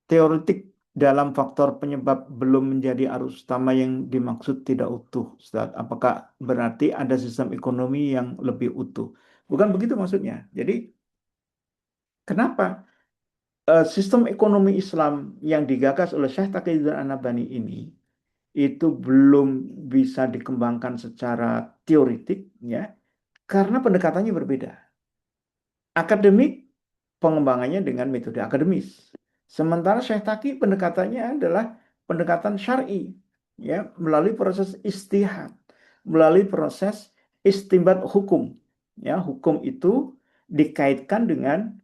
teoretik dalam faktor penyebab belum menjadi arus utama yang dimaksud tidak utuh, Ustaz? Apakah berarti ada sistem ekonomi yang lebih utuh? Bukan begitu maksudnya. Jadi, kenapa sistem ekonomi Islam yang digagas oleh Syekh Taqiyuddin An-Nabhani ini itu belum bisa dikembangkan secara teoritik, ya, karena pendekatannya berbeda. Akademik pengembangannya dengan metode akademis. Sementara Syekh Taki pendekatannya adalah pendekatan syar'i, ya, melalui proses istihad, melalui proses istimbat hukum. Ya, hukum itu dikaitkan dengan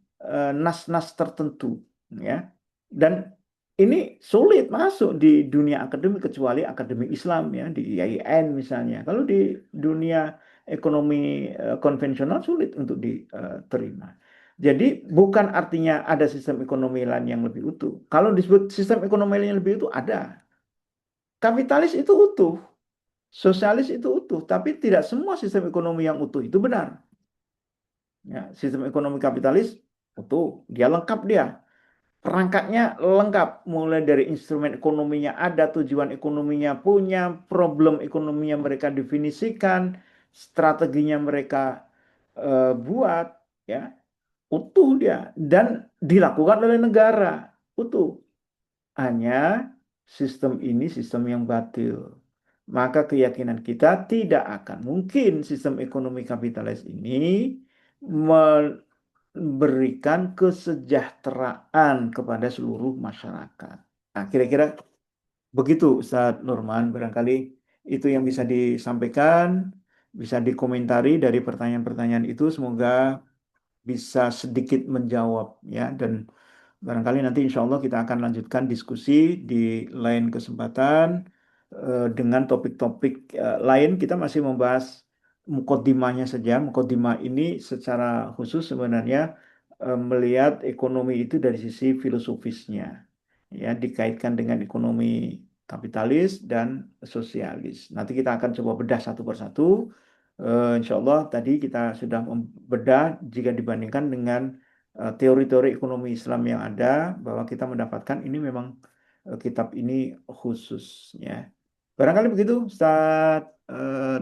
nas-nas tertentu, ya. Dan ini sulit masuk di dunia akademik kecuali akademik Islam, ya, di IAIN misalnya. Kalau di dunia ekonomi konvensional sulit untuk diterima. Jadi bukan artinya ada sistem ekonomi lain yang lebih utuh. Kalau disebut sistem ekonomi lain yang lebih utuh, ada. Kapitalis itu utuh, sosialis itu utuh, tapi tidak semua sistem ekonomi yang utuh itu benar. Ya, sistem ekonomi kapitalis utuh, dia lengkap dia. Perangkatnya lengkap, mulai dari instrumen ekonominya ada, tujuan ekonominya punya, problem ekonominya mereka definisikan, strateginya mereka buat, ya, utuh dia dan dilakukan oleh negara utuh. Hanya sistem ini sistem yang batil. Maka keyakinan kita tidak akan mungkin sistem ekonomi kapitalis ini memberikan kesejahteraan kepada seluruh masyarakat. Nah, kira-kira begitu Ustadz Nurman. Barangkali itu yang bisa disampaikan, bisa dikomentari dari pertanyaan-pertanyaan itu. Semoga bisa sedikit menjawab, ya, dan barangkali nanti insya Allah kita akan lanjutkan diskusi di lain kesempatan dengan topik-topik lain. Kita masih membahas mukodimahnya saja. Mukodimah ini secara khusus sebenarnya melihat ekonomi itu dari sisi filosofisnya, ya, dikaitkan dengan ekonomi kapitalis dan sosialis. Nanti kita akan coba bedah satu persatu. Insya Allah tadi kita sudah membedah jika dibandingkan dengan teori-teori ekonomi Islam yang ada, bahwa kita mendapatkan ini memang kitab ini khusus, ya. Barangkali begitu Ustaz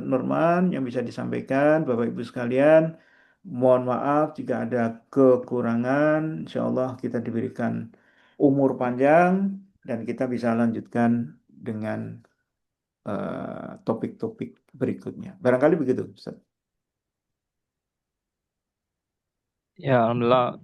Nurman yang bisa disampaikan. Bapak Ibu sekalian, mohon maaf jika ada kekurangan. Insya Allah kita diberikan umur panjang dan kita bisa lanjutkan dengan topik-topik berikutnya. Barangkali begitu Ustaz. Ya, alhamdulillah